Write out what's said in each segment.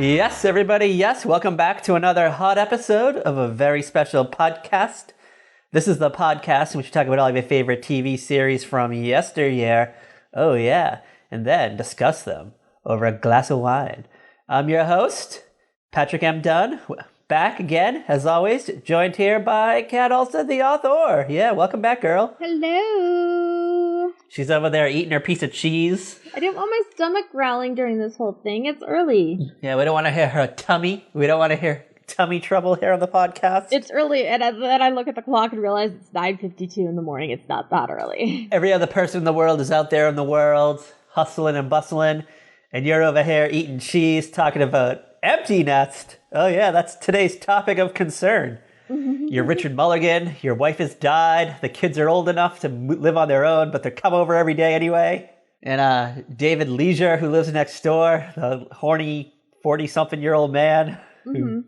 Yes, everybody, yes. Welcome back to another hot episode of a very special podcast. This is the podcast in which we talk about all of your favorite TV series from yesteryear. Oh, yeah. And then discuss them over a glass of wine. I'm your host, Patrick M. Dunn. Back again, as always, joined here by Kat Olson, the author. Yeah, welcome back, girl. Hello. She's over there eating her piece of cheese. I didn't want my stomach growling during this whole thing. It's early. Yeah, we don't want to hear her tummy. We don't want to hear tummy trouble here on the podcast. It's early, and then I look at the clock and realize it's 9:52 in the morning. It's not that early. Every other person in the world is out there in the world, hustling and bustling, and you're over here eating cheese, talking about empty nest. Oh yeah, that's today's topic of concern. You're Richard Mulligan, your wife has died, the kids are old enough to live on their own, but they come over every day anyway. And David Leisure, who lives next door, the horny 40-something-year-old man who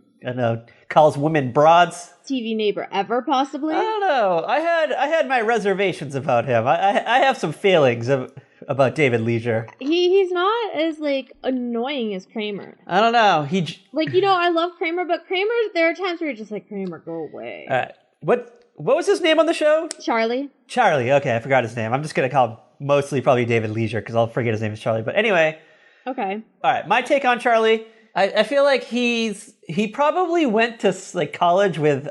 calls women broads. TV neighbor ever, possibly? I don't know. I had my reservations about him. I have some feelings about David Leisure. He's not as, annoying as Kramer. I don't know. I love Kramer, but Kramer, there are times where you're just like, Kramer, go away. What was his name on the show? Charlie. Charlie. Okay, I forgot his name. I'm just going to call him mostly probably David Leisure because I'll forget his name is Charlie. But anyway. Okay. All right, my take on Charlie. I feel like he probably went to college with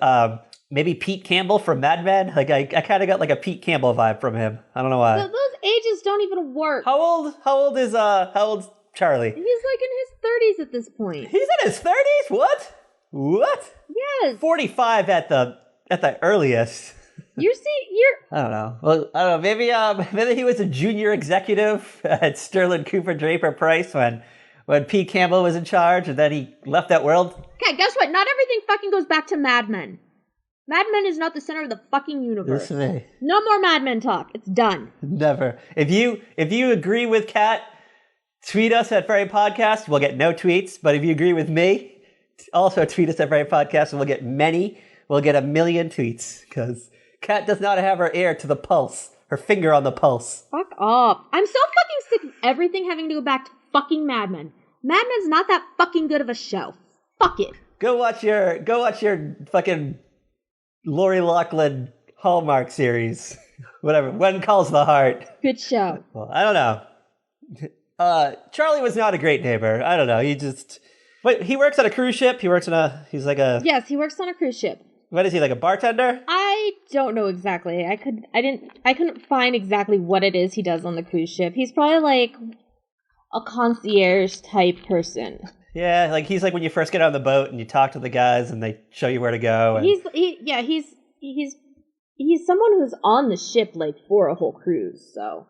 maybe Pete Campbell from Mad Men. I kind of got a Pete Campbell vibe from him. I don't know why. Those ages don't even work. How old's Charlie? He's in his 30s at this point. He's in his 30s? What? Yes. 45 at the earliest. You're I don't know. Well, I don't know. Maybe he was a junior executive at Sterling Cooper Draper Price when Pete Campbell was in charge, and then he left that world. Okay, guess what? Not everything fucking goes back to Mad Men. Mad Men is not the center of the fucking universe. No more Mad Men talk. It's done. Never. If you agree with Kat, tweet us at Very Podcast. We'll get no tweets. But if you agree with me, also tweet us at Very Podcast, and we'll get many. We'll get 1 million tweets because Kat does not have her ear to the pulse, her finger on the pulse. Fuck off. I'm so fucking sick of everything having to go back to fucking Mad Men. Mad Men's not that fucking good of a show. Fuck it. Go watch your fucking Lori Loughlin Hallmark series. Whatever. One Calls the Heart. Good show. Well, I don't know. Charlie was not a great neighbor. I don't know. He works on a cruise ship. Yes, he works on a cruise ship. What is he, like a bartender? I don't know exactly. I couldn't find exactly what it is he does on the cruise ship. He's probably like a concierge type person. Yeah, he's like when you first get on the boat and you talk to the guys and they show you where to go. And... He's someone who's on the ship for a whole cruise. So.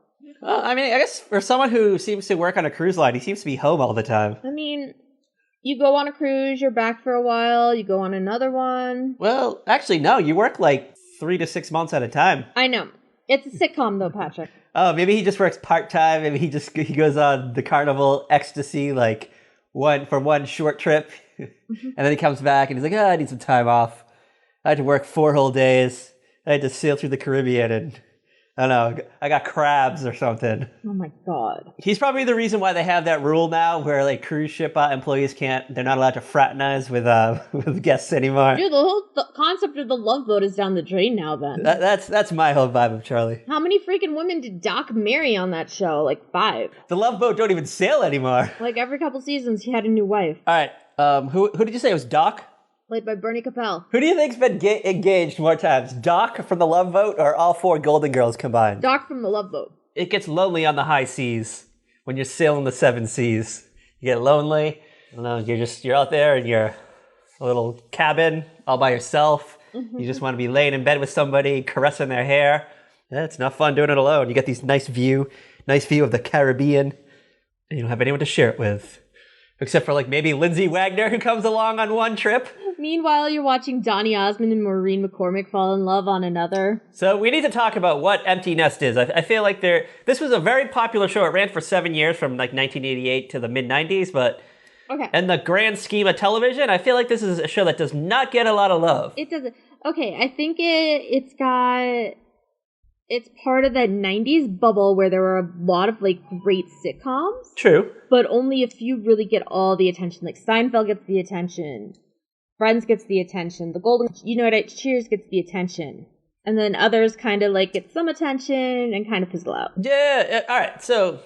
I guess for someone who seems to work on a cruise line, he seems to be home all the time. You go on a cruise, you're back for a while, you go on another one. Well, actually, no, you work 3 to 6 months at a time. I know. It's a sitcom though, Patrick. Oh, maybe he just works part-time. Maybe he goes on the Carnival Ecstasy for one short trip. And then he comes back and he's like, I need some time off. I had to work 4 whole days. I had to sail through the Caribbean and I don't know, I got crabs or something. Oh my God. He's probably the reason why they have that rule now where cruise ship employees they're not allowed to fraternize with guests anymore. Dude, the concept of the Love Boat is down the drain now then. That's my whole vibe of Charlie. How many freaking women did Doc marry on that show? 5. The Love Boat don't even sail anymore. Every couple seasons he had a new wife. All right, who did you say it was Doc? Played by Bernie Capel. Who do you think's been engaged more times, Doc from the Love Boat or all 4 Golden Girls combined? Doc from the Love Boat. It gets lonely on the high seas when you're sailing the 7 seas. You get lonely. I don't know, you're out there in your little cabin all by yourself. Mm-hmm. You just want to be laying in bed with somebody, caressing their hair. Yeah, it's not fun doing it alone. You get these nice view of the Caribbean, and you don't have anyone to share it with. Except for maybe Lindsay Wagner who comes along on one trip. Meanwhile, you're watching Donny Osmond and Maureen McCormick fall in love on another. So we need to talk about what Empty Nest is. I feel like this was a very popular show. It ran for 7 years from 1988 to the mid-90s, but okay. In the grand scheme of television, I feel like this is a show that does not get a lot of love. It doesn't. Okay, I think it's got it's part of that 90s bubble where there were a lot of, like, great sitcoms. True. But only a few really get all the attention. Like, Seinfeld gets the attention. Friends gets the attention. The Golden... You know what? Cheers gets the attention. And then others kind of, like, get some attention and kind of fizzle out. Yeah, all right. So,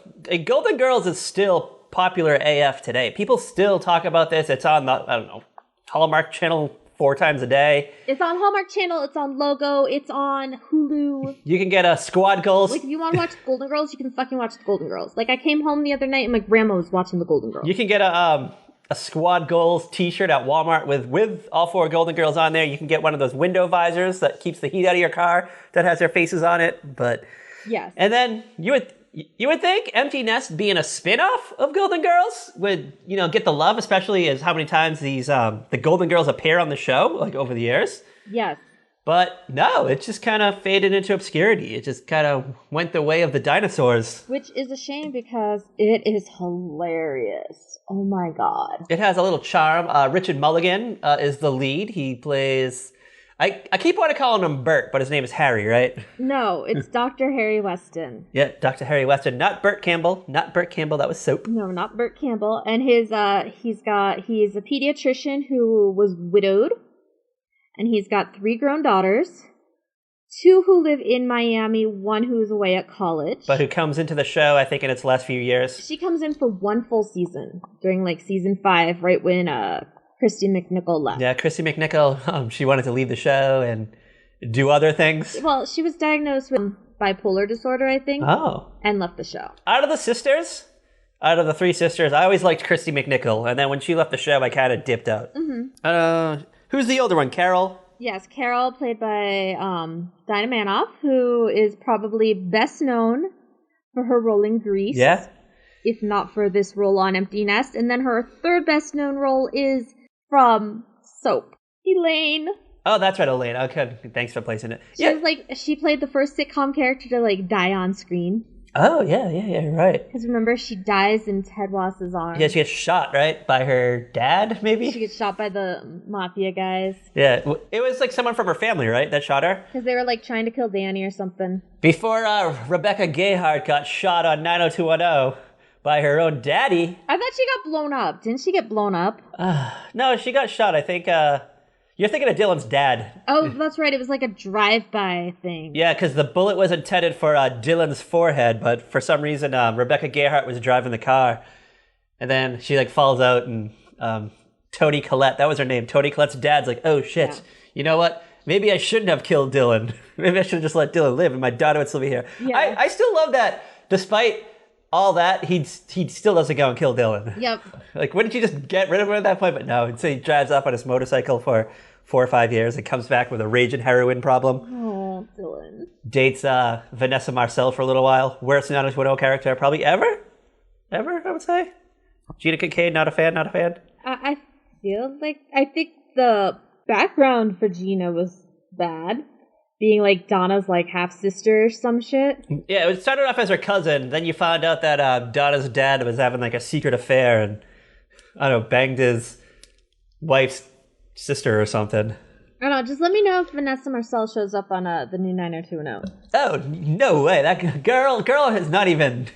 Golden Girls is still popular AF today. People still talk about this. It's on the, I don't know, Hallmark Channel 4 times a day. It's on Hallmark Channel, it's on Logo, it's on Hulu. You can get a Squad Goals. Like, if you want to watch Golden Girls, you can fucking watch the Golden Girls. Like, I came home the other night and my grandma was watching the Golden Girls. You can get a Squad Goals t-shirt at Walmart with all 4 Golden Girls on there. You can get one of those window visors that keeps the heat out of your car that has their faces on it. But yes. And then you would think Empty Nest being a spin-off of Golden Girls would, get the love, especially as how many times these the Golden Girls appear on the show, like over the years. Yes. But no, it just kind of faded into obscurity. It just kind of went the way of the dinosaurs. Which is a shame because it is hilarious. Oh my god. It has a little charm. Richard Mulligan is the lead. He plays... I keep wanting to call him Bert, but his name is Harry, right? No, it's Dr. Harry Weston. Yeah, Dr. Harry Weston. Not Bert Campbell. Not Bert Campbell. That was soap. No, not Bert Campbell. And he's a pediatrician who was widowed. And he's got 3 grown daughters. 2 who live in Miami, 1 who is away at college. But who comes into the show, I think, in its last few years. She comes in for 1 full season during, like, season 5, right when Christy McNichol left. Yeah, Christy McNichol, she wanted to leave the show and do other things. Well, she was diagnosed with bipolar disorder, I think. Oh. And left the show. Out of the 3 sisters, I always liked Christy McNichol. And then when she left the show, I kind of dipped out. Mm-hmm. Who's the older one, Carol? Yes, Carol, played by Dinah Manoff, who is probably best known for her role in Grease. Yeah. If not for this role on Empty Nest. And then her 3rd best known role is from Soap. Elaine. Oh, that's right, Elaine. Okay, thanks for placing it. She played the first sitcom character to, like, die on screen. Oh, yeah, right. Because remember, she dies in Ted Wass's arms. Yeah, she gets shot, right? By her dad, maybe? She gets shot by the mafia guys. Yeah, it was like someone from her family, right, that shot her? Because they were, like, trying to kill Danny or something. Before Rebecca Gayheart got shot on 90210 by her own daddy. I thought she got blown up. Didn't she get blown up? No, she got shot, I think. You're thinking of Dylan's dad. Oh, that's right. It was like a drive-by thing. Yeah, because the bullet was intended for Dylan's forehead, but for some reason, Rebecca Gayheart was driving the car. And then she, like, falls out, and Toni Collette, that was her name. Toni Collette's dad's like, oh, shit. Yeah. You know what? Maybe I shouldn't have killed Dylan. Maybe I should have just let Dylan live, and my daughter would still be here. Yeah. I still love that, despite all that, he still doesn't go and kill Dylan. Yep. Like, wouldn't you just get rid of him at that point? But no, so he drives off on his motorcycle for 4 or 5 years and comes back with a raging heroin problem. Oh, Dylan. Dates Vanessa Marcel for a little while. Worst Widow character probably ever, I would say. Gina Kincaid, not a fan. I feel like, I think the background for Gina was bad. Being, like, Donna's, like, half-sister or some shit. Yeah, it started off as her cousin. Then you found out that Donna's dad was having, like, a secret affair and, I don't know, banged his wife's sister or something. I don't know. Just let me know if Vanessa Marcel shows up on the new 90210. Oh, no way. That girl has not even...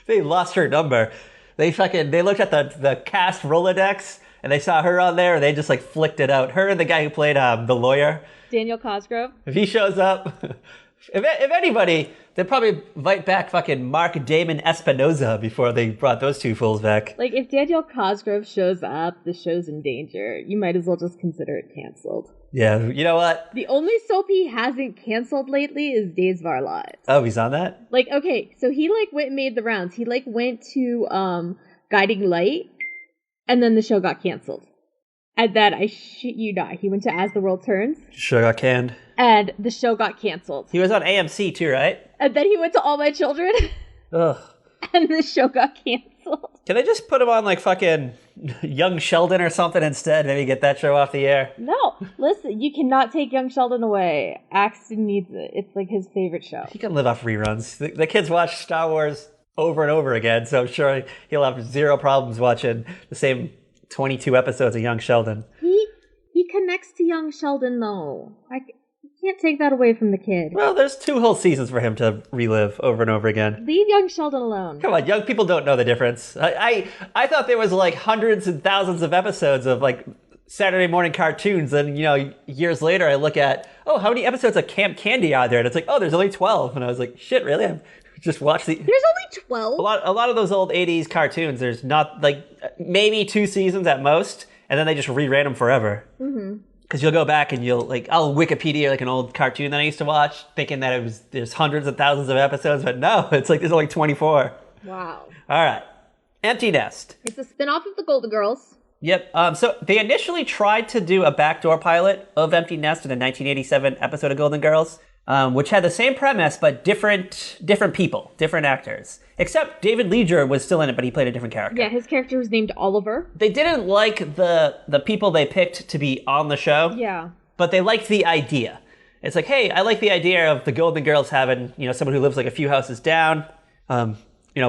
They lost her number. They looked at the cast Rolodex, and they saw her on there, and they just, like, flicked it out. Her and the guy who played the lawyer... Daniel Cosgrove. If he shows up, if anybody, they'd probably invite back fucking Mark Damon Espinoza before they brought those 2 fools back. Like, if Daniel Cosgrove shows up, the show's in danger. You might as well just consider it canceled. Yeah, you know what? The only soap he hasn't canceled lately is Days of Our Lives. Oh, he's on that? Like, okay, so he, like, made the rounds. He, like, went to Guiding Light, and then the show got canceled. And then, I shit you not, he went to As the World Turns. Sure got canned. And the show got canceled. He was on AMC too, right? And then he went to All My Children. Ugh. And the show got canceled. Can they just put him on, like, fucking Young Sheldon or something instead? Maybe get that show off the air? No. Listen, you cannot take Young Sheldon away. Axton needs it. It's, like, his favorite show. He can live off reruns. The kids watch Star Wars over and over again, so I'm sure he'll have zero problems watching the same 22 episodes of Young Sheldon. He connects to Young Sheldon, though. Like, Can't take that away from the kid. Well, there's 2 whole seasons for him to relive over and over again. Leave young Sheldon alone. Come on, young people don't know the difference. I thought there was like hundreds and thousands of episodes of like Saturday morning cartoons, and years later I look at, how many episodes of Camp Candy are there? And it's like, there's only 12. And I was like, shit, really? I've just watched There's only 12? A lot of those old 80s cartoons, there's not like maybe 2 seasons at most, and then they just reran them forever. Mm-hmm. Because you'll go back and I'll Wikipedia like an old cartoon that I used to watch, thinking that there's hundreds of thousands of episodes, but no, it's like there's only 24. Wow. All right. Empty Nest. It's a spinoff of the Golden Girls. Yep. So they initially tried to do a backdoor pilot of Empty Nest in a 1987 episode of Golden Girls, which had the same premise, but different people, different actors. Except David Leger was still in it, but he played a different character. Yeah, his character was named Oliver. They didn't like the people they picked to be on the show. Yeah. But they liked the idea. It's like, hey, I like the idea of the Golden Girls having, someone who lives like a few houses down.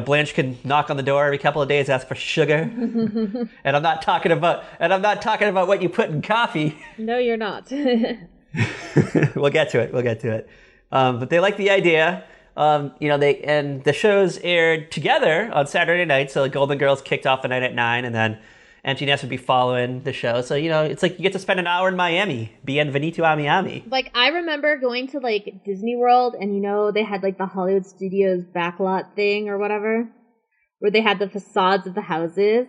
Blanche can knock on the door every couple of days, ask for sugar. And I'm not talking about what you put in coffee. No, you're not. We'll get to it. But they like the idea. The shows aired together on Saturday night. So Golden Girls kicked off the night at 9, and then Empty Nest would be following the show. So, it's like you get to spend an hour in Miami. Bienvenido a Miami. Like, I remember going to, like, Disney World, and, they had, like, the Hollywood Studios backlot thing or whatever, where they had the facades of the houses.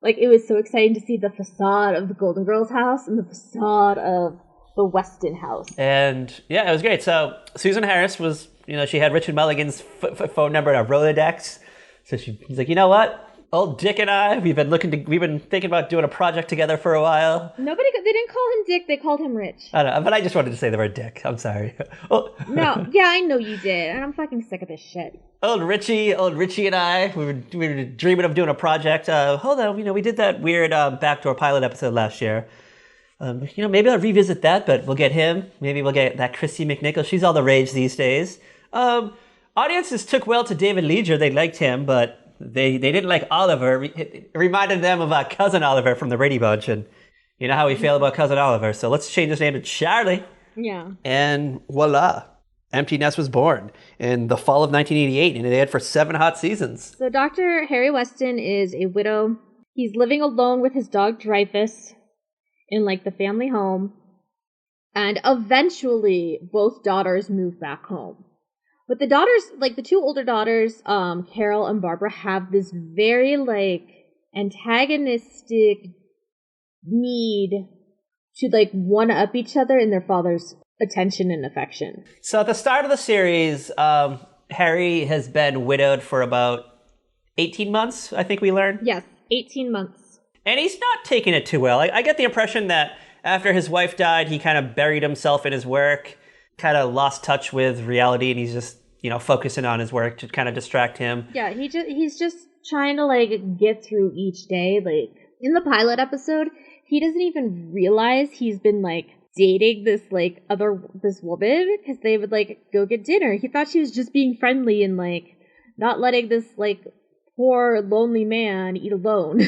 Like, it was so exciting to see the facade of the Golden Girls house and the facade of the Weston house. And, yeah, it was great. So, Susan Harris was, she had Richard Mulligan's phone number in a Rolodex. So he's like, you know what? Old Dick and I, we've been thinking about doing a project together for a while. They didn't call him Dick, they called him Rich. I don't know, but I just wanted to say the word Dick. I'm sorry. No, yeah, I know you did, and I'm fucking sick of this shit. Old Richie and I, we were dreaming of doing a project. Hold on, we did that weird backdoor pilot episode last year. Maybe I'll revisit that, but we'll get him. Maybe we'll get that Christy McNichol. She's all the rage these days. Audiences took well to David Leger. They liked him, but they didn't like Oliver. It reminded them of Cousin Oliver from the Brady Bunch, and you know how we feel about Cousin Oliver. So let's change his name to Charlie. Yeah. And voila. Empty Nest was born in the fall of 1988, and it aired for 7 hot seasons. So Dr. Harry Weston is a widow. He's living alone with his dog Dreyfus in, like, the family home. And eventually, both daughters move back home. But the daughters, like, the 2 older daughters, Carol and Barbara, have this very, like, antagonistic need to, like, one-up each other in their father's attention and affection. So at the start of the series, Harry has been widowed for about 18 months, I think we learned. Yes, 18 months. And he's not taking it too well. I get the impression that after his wife died, he kind of buried himself in his work, kind of lost touch with reality, and he's just, focusing on his work to kind of distract him. Yeah, he's just trying to, like, get through each day. Like, in the pilot episode, he doesn't even realize he's been, like, dating this woman, because they would, like, go get dinner. He thought she was just being friendly and, like, not letting this, like, poor lonely man eat alone.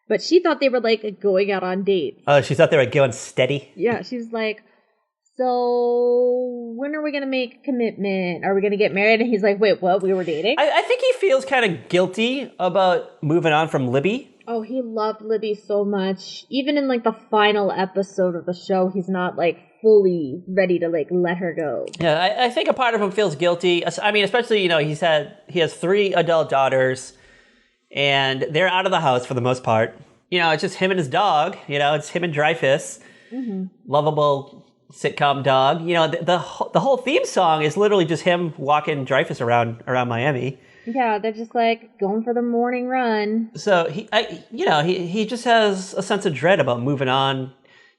But she thought they were, like, going out on dates. Oh, she thought they were going steady? Yeah, she was like, so when are we going to make a commitment? Are we going to get married? And he's like, wait, what? We were dating? I think he feels kind of guilty about moving on from Libby. Oh, he loved Libby so much. Even in, like, the final episode of the show, he's not, like, fully ready to, like, let her go. Yeah, I think a part of him feels guilty. I mean, especially, he has 3 adult daughters, and they're out of the house for the most part. It's just him and his dog. It's him and Dreyfus. Mm-hmm. Lovable sitcom dog. The whole theme song is literally just him walking Dreyfus around Miami. Yeah, they're just, like, going for the morning run. So he just has a sense of dread about moving on.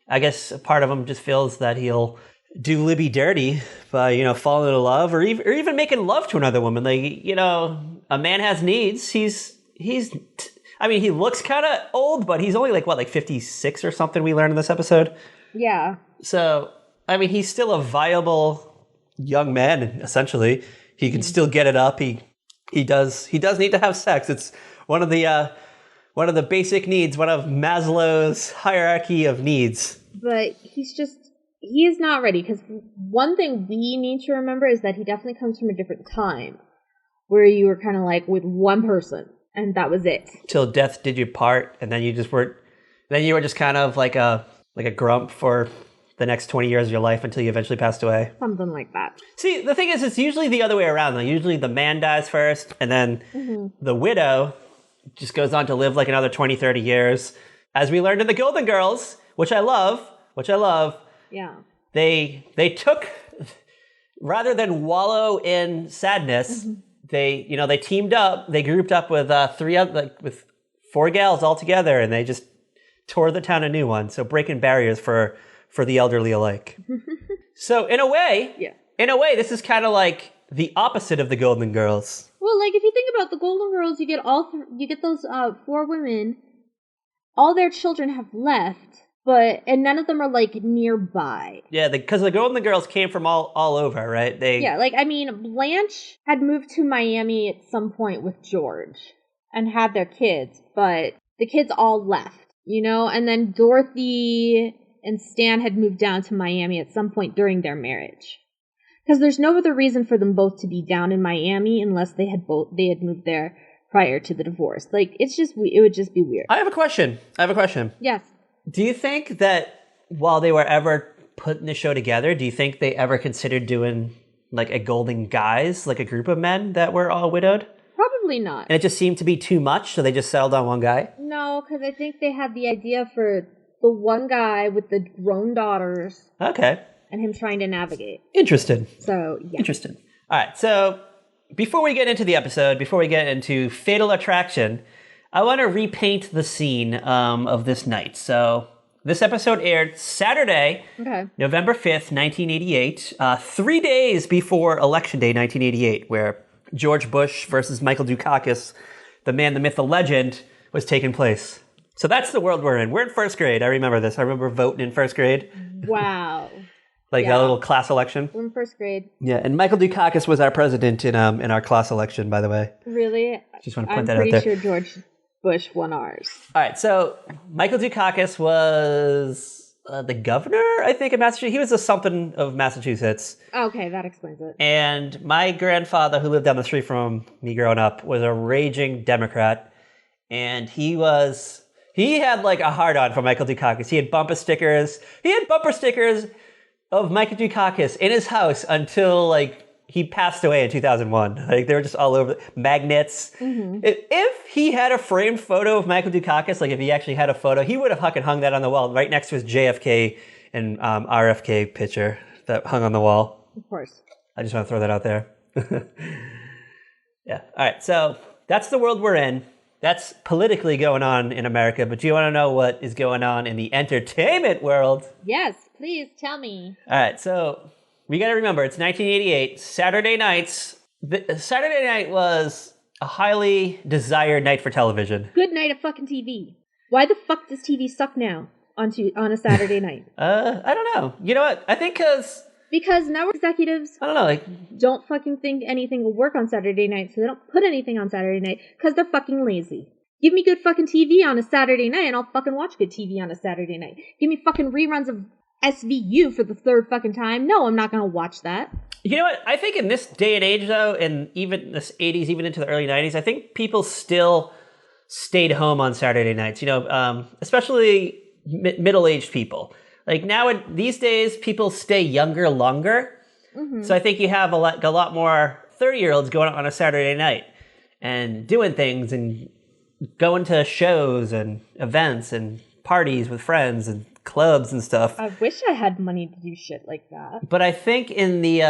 I guess a part of him just feels that he'll do Libby dirty by, falling in love or even making love to another woman. Like, a man has needs. He looks kind of old, but he's only like 56 or something, we learned in this episode. Yeah. So, he's still a viable young man, essentially. He can still get it up. He does need to have sex. It's one of the basic needs, one of Maslow's hierarchy of needs. But he's just he is not ready, because one thing we need to remember is that he definitely comes from a different time, where you were kind of like with one person, and that was it. Till death did you part, and then you were just kind of like a grump for the next 20 years of your life until you eventually passed away. Something like that. See, the thing is, it's usually the other way around, though. Usually the man dies first, and then the widow just goes on to live like another 20, 30 years. As we learned in the Golden Girls, which I love. Yeah. They took, rather than wallow in sadness, they teamed up, they grouped up with with 4 gals all together, and they just tore the town a new one. So breaking barriers for the elderly alike. So in a way, this is kind of like the opposite of the Golden Girls. Well, like if you think about the Golden Girls, you get those 4 women. All their children have left, and none of them are like nearby. Yeah, because the Golden Girls came from all over, right? Blanche had moved to Miami at some point with George and had their kids, but the kids all left, and then Dorothy and Stan had moved down to Miami at some point during their marriage. Because there's no other reason for them both to be down in Miami unless they had moved there prior to the divorce. Like, it would just be weird. I have a question. Yes. Do you think that while they were ever putting the show together, do you think they ever considered doing like a Golden Guys, like a group of men that were all widowed? Probably not. And it just seemed to be too much, so they just settled on one guy? No, because I think they had the idea for the one guy with the grown daughters. Okay. And him trying to navigate. Interesting. So, yeah. Interesting. All right, so before we get into the episode, before we get into Fatal Attraction, I want to repaint the scene of this night. So this episode aired Saturday, November 5th, 1988, 3 days before Election Day 1988, where George Bush versus Michael Dukakis, the man, the myth, the legend, was taking place. So that's the world we're in. We're in first grade. I remember this. I remember voting in first grade. Wow. That little class election. We're in first grade. Yeah, and Michael Dukakis was our president in our class election, by the way. Really? Just want to point that out there. I'm pretty sure George Bush won ours. All right, so Michael Dukakis was the governor, I think, of Massachusetts. He was the something of Massachusetts. Okay, that explains it. And my grandfather, who lived down the street from me growing up, was a raging Democrat. And he had like a hard-on for Michael Dukakis. He had bumper stickers of Michael Dukakis in his house until like he passed away in 2001. Like they were just all over magnets. If he had a framed photo of Michael Dukakis, like if he actually had a photo, he would have fucking hung that on the wall right next to his JFK and RFK picture that hung on the wall. Of course. I just want to throw that out there. Yeah. All right. So that's the world we're in. That's politically going on in America. But do you want to know what is going on in the entertainment world? Yes, please tell me. All right. So we got to remember, it's 1988. Saturday night was a highly desired night for television. Good night of fucking TV. Why the fuck does TV suck now on a Saturday night? I don't know. You know what? I think because network executives don't fucking think anything will work on Saturday night, so they don't put anything on Saturday night because they're fucking lazy. Give me good fucking TV on a Saturday night and I'll fucking watch good TV on a Saturday night. Give me fucking reruns of SVU for the 3rd fucking time. No, I'm not gonna watch that. You know what? I think in this day and age, though, and even this 80s, even into the early 90s, I think people still stayed home on Saturday nights, especially middle-aged people. Like these days, people stay younger longer. So I think you have a lot more 30-year-olds going out on a Saturday night and doing things and going to shows and events and parties with friends and clubs and stuff. I wish I had money to do shit like that. But I think in the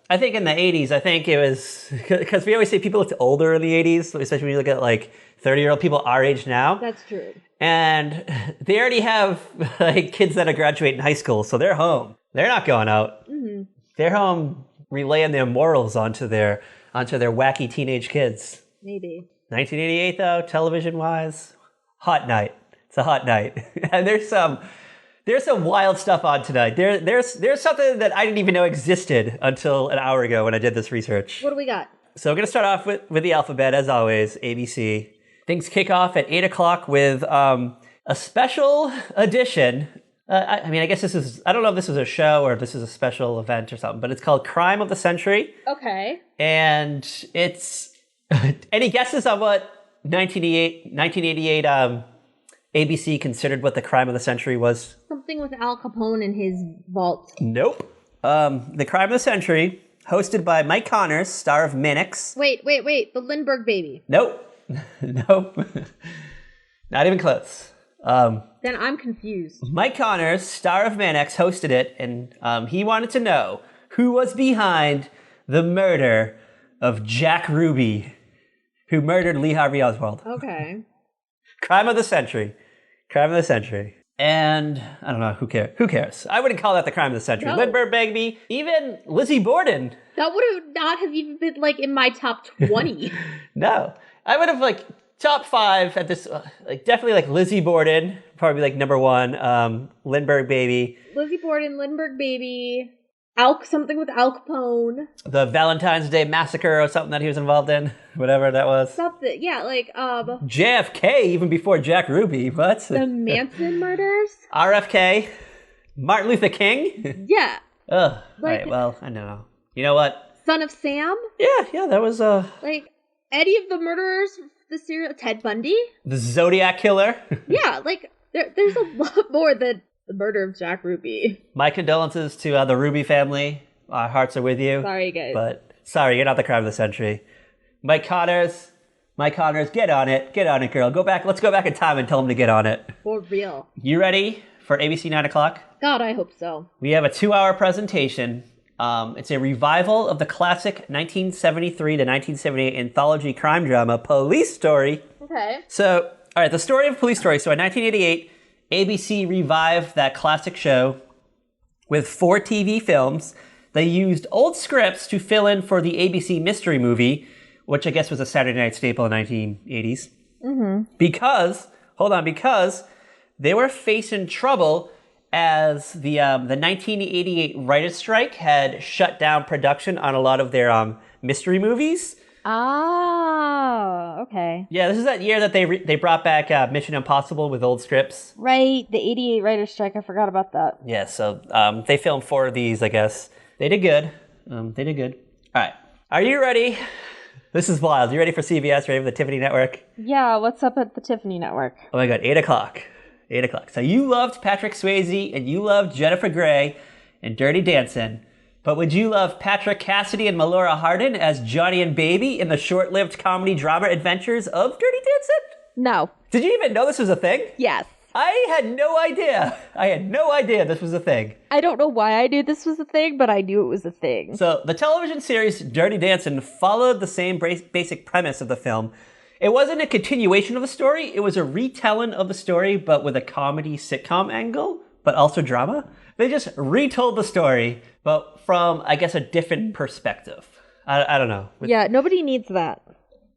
80s, I think it was because we always say people looked older in the 80s, especially when you look at like 30-year-old people our age now. That's true. And they already have like kids that are graduating high school, so they're home. They're not going out. They're home relaying their morals onto their wacky teenage kids. Maybe. 1988 though, television-wise, hot night. It's a hot night, and there's some wild stuff on tonight. There's something that I didn't even know existed until an hour ago when I did this research. What do we got? So we're gonna start off with the alphabet as always, Things kick off at 8 o'clock with a special edition I guess this is, I don't know if this is a show or if this is a special event or something, but it's called Crime of the Century. Okay. And it's, any guesses on what 1988 ABC considered what the crime of the century was? Something with Al Capone in his vault. Nope. The Crime of the Century, hosted by Mike Connors, star of Mannix. Wait. The Lindbergh baby. Nope. Nope. Not even close. Then I'm confused. Mike Connors, star of Mannix, hosted it, and he wanted to know who was behind the murder of Jack Ruby, who murdered Lee Harvey Oswald. Okay. Crime of the Century. Crime of the Century. And I don't know, who cares? I wouldn't call that the crime of the century. No. Lindbergh baby, even Lizzie Borden. That would have not have even been like in my top 20. No. I would have like top 5 at this, like definitely like Lizzie Borden, probably like number 1. Lindbergh baby. Lizzie Borden, Lindbergh baby. Something with Al Capone. The Valentine's Day Massacre or something that he was involved in. Whatever that was. Something, yeah, like, JFK, even before Jack Ruby, what? The Manson murders? RFK. Martin Luther King? Yeah. Ugh. Like, alright, well, I don't know. You know what? Son of Sam? Yeah, that was, like, any of the murderers, the serial, Ted Bundy? The Zodiac Killer? Yeah, like, there's a lot more than the murder of Jack Ruby. My condolences to the Ruby family. Our hearts are with you. Sorry, guys. But sorry, you're not the crime of the century. Mike Connors, get on it, girl. Let's go back in time and tell him to get on it. For real. You ready for ABC 9 o'clock? God, I hope so. We have a 2-hour presentation. It's a revival of the classic 1973 to 1978 anthology crime drama Police Story. Okay. So, all right, the story of Police Story. So in 1988, ABC revived that classic show with 4 TV films. They used old scripts to fill in for the ABC mystery movie, which I guess was a Saturday night staple in the 1980s. Mm-hmm. Because they were facing trouble as the 1988 writers' strike had shut down production on a lot of their mystery movies. Oh, okay. Yeah, this is that year that they brought back Mission Impossible with old scripts. Right, the 88 writer's strike. I forgot about that. Yeah, so they filmed 4 of these, I guess. They did good. All right. Are you ready? This is wild. You ready for CBS? Ready for the Tiffany Network? Yeah, what's up at the Tiffany Network? Oh my God, 8 o'clock. 8 o'clock. So you loved Patrick Swayze and you loved Jennifer Grey and Dirty Dancing. But would you love Patrick Cassidy and Melora Hardin as Johnny and Baby in the short-lived comedy drama adventures of Dirty Dancing? No. Did you even know this was a thing? Yes. I had no idea this was a thing. I don't know why I knew this was a thing, but I knew it was a thing. So the television series Dirty Dancing followed the same basic premise of the film. It wasn't a continuation of the story. It was a retelling of the story, but with a comedy sitcom angle, but also drama. They just retold the story, but from, I guess, a different perspective. I don't know. Yeah, nobody needs that.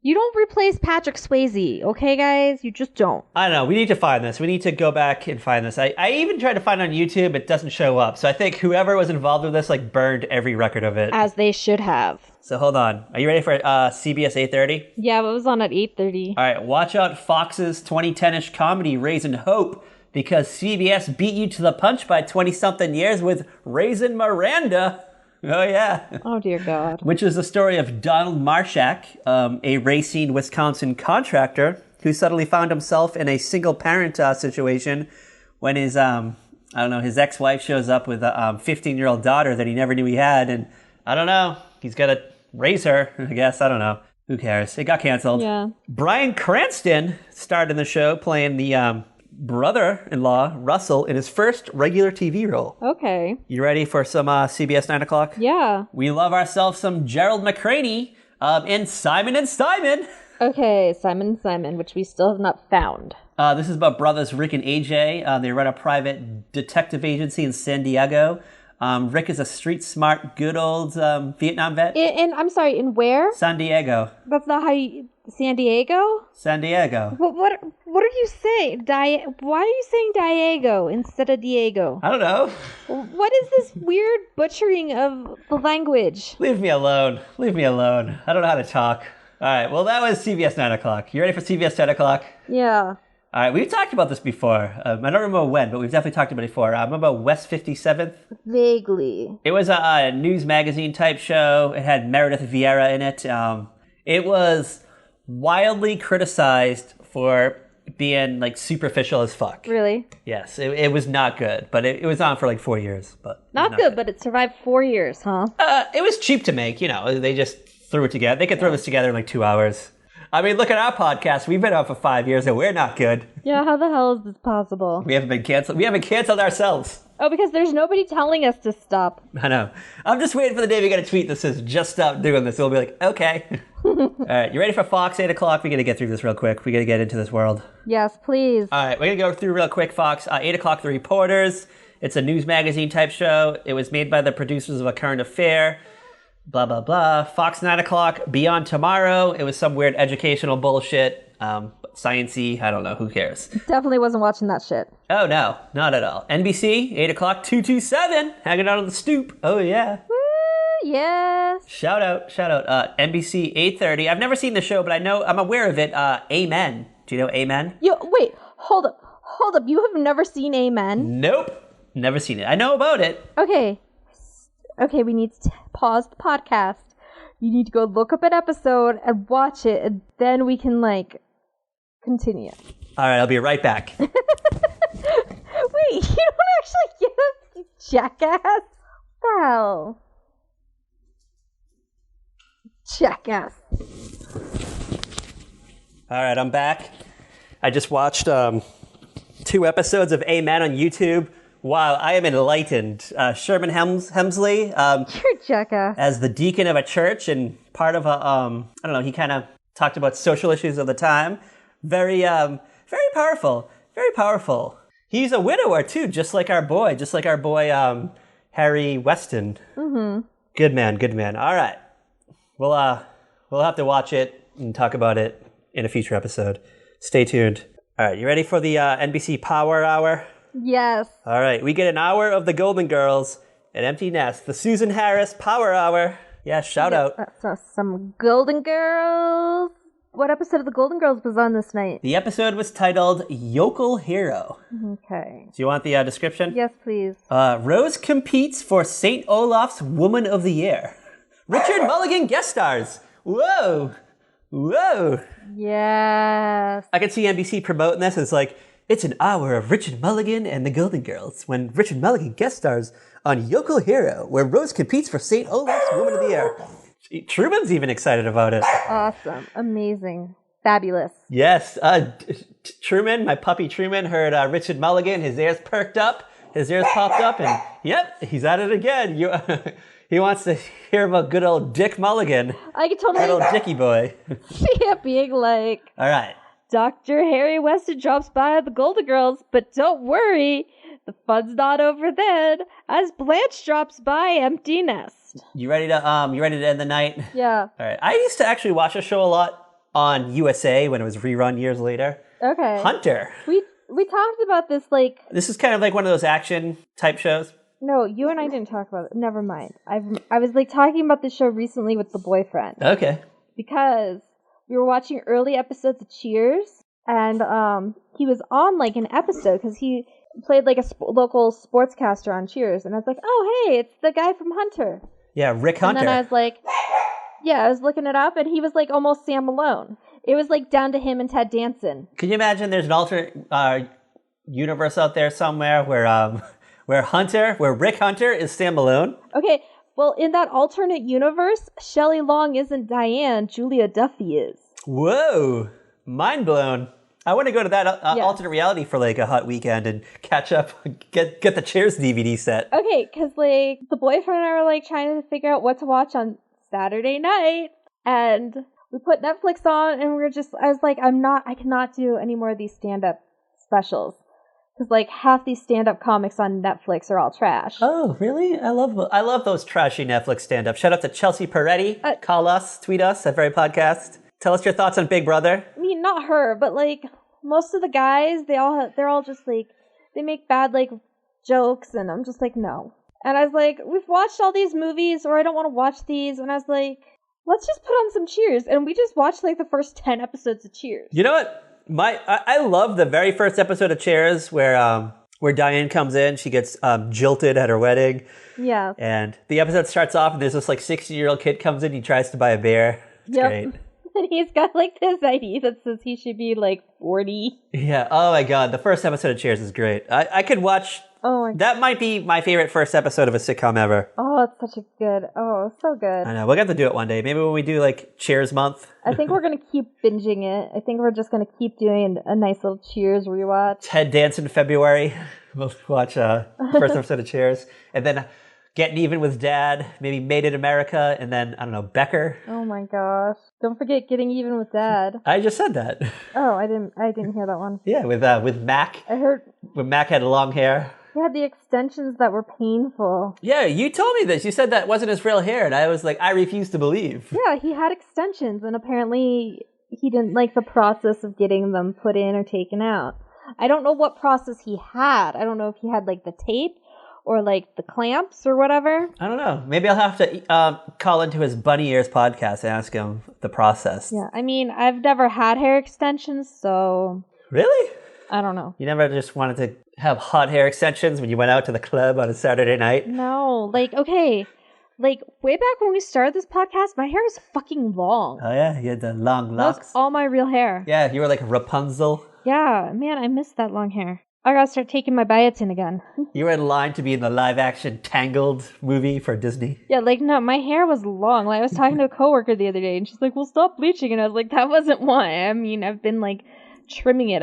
You don't replace Patrick Swayze, okay, guys? You just don't. I don't know. We need to find this. We need to go back and find this. I even tried to find it on YouTube. It doesn't show up. So I think whoever was involved with this, like, burned every record of it. As they should have. So hold on. Are you ready for CBS 8:30? Yeah, what was on at 8:30? All right. Watch out Fox's 2010-ish comedy, Raising Hope, because CBS beat you to the punch by 20-something years with Raising Miranda. Oh, yeah. Oh, dear God. Which is the story of Donald Marshak, a Racine, Wisconsin contractor who suddenly found himself in a single-parent situation when his, his ex-wife shows up with a 15-year-old daughter that he never knew he had. And I don't know. He's got to raise her, I guess. I don't know. Who cares? It got canceled. Yeah. Bryan Cranston starred in the show playing the brother-in-law, Russell, in his first regular TV role. Okay. You ready for some CBS 9 o'clock? Yeah. We love ourselves some Gerald McCraney in Simon and Simon. Okay, Simon and Simon, which we still have not found. This is about brothers Rick and AJ. They run a private detective agency in San Diego. Rick is a street-smart, good old Vietnam vet. And I'm sorry, in where? San Diego. That's not how you... San Diego? San Diego. What are you saying? Why are you saying Diego instead of Diego? I don't know. What is this weird butchering of the language? Leave me alone. I don't know how to talk. All right, well, that was CBS 9 o'clock. You ready for CBS 10 o'clock? Yeah. All All right, we've talked about this before. I don't remember when, but we've definitely talked about it before. Remember West 57th? Vaguely. It was a news magazine type show. It had Meredith Vieira in it. It was wildly criticized for being like superficial as fuck. Really? Yes, it was not good, but it was on for like 4 years. But not good, but it survived 4 years, huh? It was cheap to make, they just threw it together. They could throw this together in like 2 hours. I mean, look at our podcast. We've been on for 5 years and we're not good. Yeah, how the hell is this possible? We haven't been canceled. We haven't canceled ourselves. Oh, because there's nobody telling us to stop. I know. I'm just waiting for the day we get a tweet that says, just stop doing this. We'll be like, okay. All right, you ready for Fox, 8 o'clock? We got to get through this real quick. We got to get into this world. Yes, please. All right, we're going to go through real quick, Fox. 8 o'clock, The Reporters. It's a news magazine type show. It was made by the producers of A Current Affair. Blah, blah, blah. Fox 9 o'clock, Beyond Tomorrow. It was some weird educational bullshit. Science-y. I don't know. Who cares? Definitely wasn't watching that shit. Oh, no. Not at all. NBC, 8 o'clock, 227. Hanging out on the stoop. Oh, yeah. Woo, yes. Shout out. NBC, 8:30. I've never seen the show, but I'm aware of it. Amen. Do you know Amen? Wait. Hold up. You have never seen Amen? Nope. Never seen it. I know about it. Okay, we need to pause the podcast. You need to go look up an episode and watch it, and then we can, continue. All right, I'll be right back. Wait, you don't actually get it, you jackass? Wow. Jackass. All right, I'm back. I just watched 2 episodes of Amen on YouTube. Wow, I am enlightened. Sherman Hemsley, you're a jackass, as the deacon of a church and part of a, I don't know, he kind of talked about social issues of the time. Very powerful. Very powerful. He's a widower too, just like our boy, Harry Weston. Mm-hmm. Good man. All right. We'll have to watch it and talk about it in a future episode. Stay tuned. All right, you ready for the NBC Power Hour? Yes. All right, we get an hour of the Golden Girls, an empty nest, the Susan Harris Power Hour. Yeah, shout out. Some Golden Girls. What episode of the Golden Girls was on this night? The episode was titled Yokel Hero. Okay. Do you want the description? Yes, please. Rose competes for St. Olaf's Woman of the Year. Richard Mulligan guest stars. Whoa. Yes. I can see NBC promoting this as it's an hour of Richard Mulligan and the Golden Girls when Richard Mulligan guest stars on Yokel Hero, where Rose competes for St. Olaf's Woman of the Year. Truman's even excited about it. Awesome. Amazing. Fabulous. Yes. Truman, my puppy Truman, heard Richard Mulligan. His ears perked up. His ears popped up, and yep, he's at it again. He wants to hear about good old Dick Mulligan. I could totally... Good old Dickie boy. see it being like... All right. Dr. Harry Weston drops by the Golden Girls, but don't worry, the fun's not over then, as Blanche drops by Empty Nest. You ready to end the night? Yeah. All right. I used to actually watch a show a lot on USA when it was rerun years later. Okay. Hunter. We talked about this This is kind of like one of those action type shows. No, you and I didn't talk about it. Never mind. I was talking about this show recently with the boyfriend. Okay. Because we were watching early episodes of Cheers, and he was on an episode because he played a local sportscaster on Cheers, and I was like, oh hey, it's the guy from Hunter. Yeah, Rick Hunter. And then I was like, yeah, I was looking it up, and he was almost Sam Malone. It was down to him and Ted Danson. Can you imagine there's an alternate universe out there somewhere where Rick Hunter is Sam Malone? Okay, well, in that alternate universe, Shelley Long isn't Diane, Julia Duffy is. Whoa, mind blown. I want to go to that alternate reality for a hot weekend and catch up, get the Cheers DVD set. Okay, because the boyfriend and I were trying to figure out what to watch on Saturday night, and we put Netflix on, and I was like, I cannot do any more of these stand-up specials. Because half these stand-up comics on Netflix are all trash. Oh, really? I love those trashy Netflix stand-ups. Shout out to Chelsea Peretti. Call us, tweet us at Very Podcast. Tell us your thoughts on Big Brother. I mean, not her, but most of the guys, they're all just they make bad jokes, and I'm just no. And I was like, we've watched all these movies, or I don't want to watch these, and I was like, let's just put on some Cheers, and we just watched the first 10 episodes of Cheers. You know what? I love the very first episode of Cheers where Diane comes in. She gets jilted at her wedding. Yeah. And the episode starts off and there's this like 16-year-old kid comes in. He tries to buy a bear. It's great. And he's got like this ID that says he should be like 40. Yeah. Oh my God. The first episode of Cheers is great. I could watch. Oh my God. That might be my favorite first episode of a sitcom ever. Oh, it's such a good. Oh, so good. I know. We'll have to do it one day. Maybe when we do like Cheers month. I think we're going to keep binging it. I think we're just going to keep doing a nice little Cheers rewatch. Ted Dance in February. We'll watch first episode of Cheers. And then Getting Even with Dad. Maybe Made in America. And then, I don't know, Becker. Oh my gosh. Don't forget Getting Even with Dad. I just said that. Oh, I didn't hear that one. Yeah, with Mac. I heard. When Mac had long hair. He had the extensions that were painful. Yeah, you told me this. You said that wasn't his real hair. And I was like, I refuse to believe. Yeah, he had extensions. And apparently he didn't like the process of getting them put in or taken out. I don't know what process he had. I don't know if he had like the tape or like the clamps or whatever. I don't know. Maybe I'll have to call into his Bunny Ears podcast and ask him the process. Yeah, I mean, I've never had hair extensions, so... Really? I don't know. You never just wanted to have hot hair extensions when you went out to the club on a Saturday night? No, like, okay. Like, way back when we started this podcast, my hair was fucking long. Oh yeah? You had the long locks? That was all my real hair. Yeah, you were like Rapunzel. Yeah, man, I miss that long hair. I gotta start taking my biotin again. You were in line to be in the live-action Tangled movie for Disney. Yeah, like, no, my hair was long. Like, I was talking to a coworker the other day, and she's like, well, stop bleaching. And I was like, that wasn't why. I mean, I've been, like, trimming it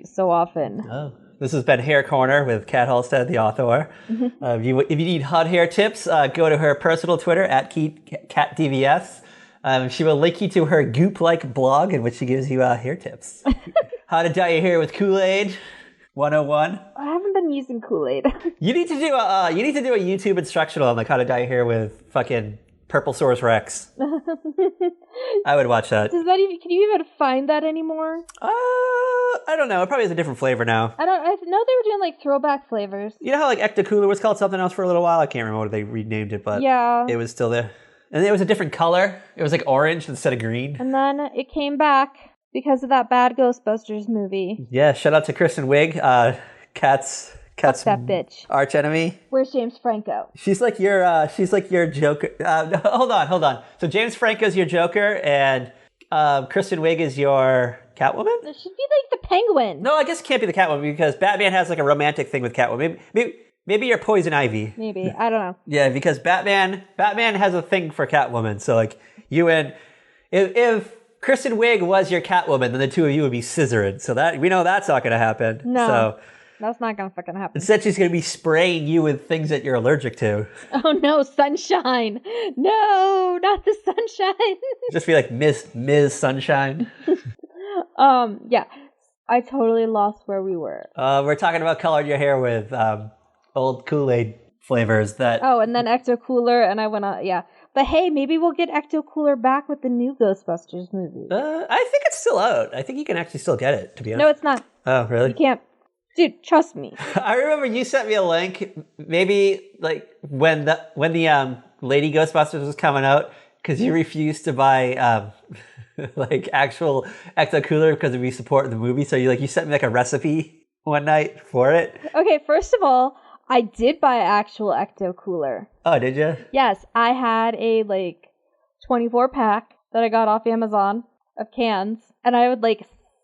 so often. Oh. This has been Hair Corner with Kat Halstead, the author. If you need hot hair tips, go to her personal Twitter, at CatDVS. She will link you to her Goop-like blog in which she gives you hair tips. How to dye your hair with Kool-Aid 101. I haven't been using Kool-Aid. You need to do a YouTube instructional on like how to dye your hair with fucking Purple Source Rex. I would watch that. Can you even find that anymore? I don't know. It probably has a different flavor now. I know they were doing like throwback flavors. You know how like Ecto Cooler was called something else for a little while? I can't remember what they renamed it, but yeah, it was still there. And it was a different color. It was like orange instead of green. And then it came back because of that bad Ghostbusters movie. Yeah, shout out to Kristen Wiig, Kat's that bitch. Arch enemy. Where's James Franco? She's like your Joker. Hold on. So James Franco's your Joker, and Kristen Wiig is your Catwoman? It should be like the Penguin. No, I guess it can't be the Catwoman because Batman has like a romantic thing with Catwoman. Maybe you're Poison Ivy. Maybe. I don't know. Yeah, because Batman has a thing for Catwoman. So like you and if Kristen Wiig was your Catwoman, then the two of you would be scissoring. So that we know that's not going to happen. No. So that's not gonna fucking happen. instead, she's gonna be spraying you with things that you're allergic to. Oh no, sunshine! No, not the sunshine. Just be like Ms. Sunshine. Yeah, I totally lost where we were. We're talking about colored your hair with old Kool-Aid flavors that. Oh, and then Ecto Cooler, and I went on. Yeah, but hey, maybe we'll get Ecto Cooler back with the new Ghostbusters movie. I think it's still out. I think you can actually still get it. To be honest. No, it's not. Oh, really? You can't. Dude, trust me. I remember you sent me a link, maybe like when the Lady Ghostbusters was coming out, because you refused to buy like actual Ecto Cooler because we supported the movie. So you sent me like a recipe one night for it. Okay, first of all, I did buy an actual Ecto Cooler. Oh, did you? Yes, I had a 24 pack that I got off Amazon of cans, and I would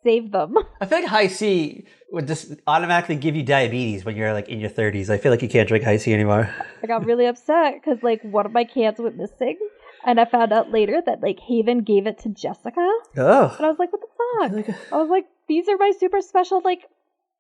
save them. I feel like High C would just automatically give you diabetes when you're in your 30s. I feel like you can't drink High C anymore. I got really upset because one of my cans went missing, and I found out later that Haven gave it to Jessica. Oh. And I was like, what the fuck? I was like, these are my super special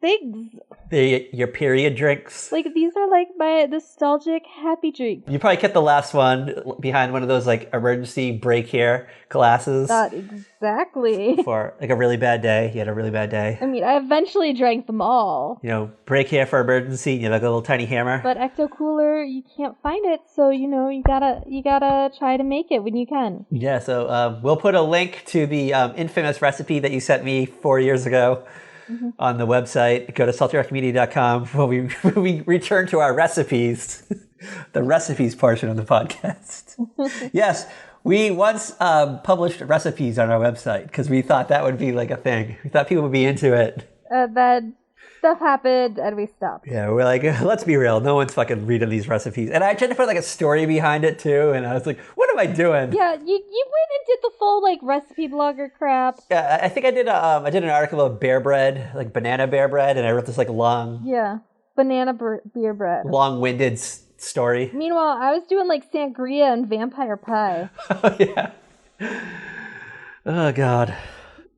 things. Your period drinks. These are my nostalgic happy drinks. You probably kept the last one behind one of those emergency break here glasses. Not exactly. For a really bad day. You had a really bad day. I mean, I eventually drank them all. Break here for emergency. You have a little tiny hammer. But Ecto Cooler, you can't find it, so you gotta try to make it when you can. Yeah. So we'll put a link to the infamous recipe that you sent me 4 years ago. Mm-hmm. On the website. Go to saltyrockmedia.com when we return to our recipes, the recipes portion of the podcast. Yes, We once published recipes on our website because we thought that would be like a thing. We thought people would be into it. Then stuff happened and we stopped. Yeah, we're like, let's be real. No one's fucking reading these recipes. And I tried to put like a story behind it too. And I was like, what am I doing? Yeah, you went and did the full like recipe blogger crap. Yeah, I think I did an article about bear bread, like banana bear bread. And I wrote this like long. Yeah, banana beer bread. Long-winded story. Meanwhile, I was doing like sangria and vampire pie. Oh, yeah. Oh, God.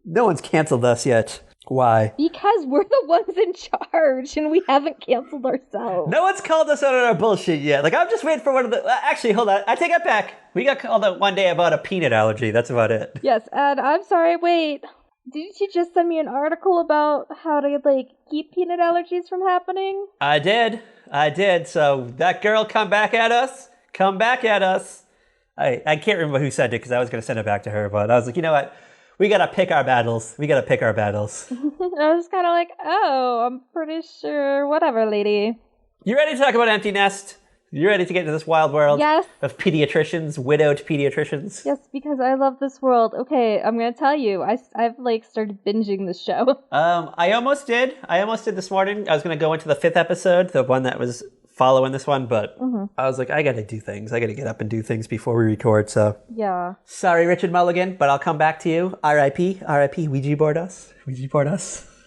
No one's canceled us yet. Why? Because we're the ones in charge and we haven't canceled ourselves. No one's called us out on our bullshit yet. Like, I'm just waiting for one of the... Actually, hold on. I take it back. We got called out one day about a peanut allergy. That's about it. Yes, and I'm sorry, wait. Didn't you just send me an article about how to, like, keep peanut allergies from happening? I did. So that girl come back at us. I can't remember who sent it because I was going to send it back to her. But I was like, you know what? We got to pick our battles. I was kind of like, oh, I'm pretty sure. Whatever, lady. You ready to talk about empty nest? You ready to get into this wild world? Yes. Of pediatricians, widowed pediatricians? Yes, because I love this world. Okay, I'm going to tell you. I've like started binging this show. I almost did this morning. I was going to go into the 5th episode, the one that was following this one, but I was like, I got to do things. I got to get up and do things before we record, so. Yeah. Sorry, Richard Mulligan, but I'll come back to you. R.I.P. Ouija board us.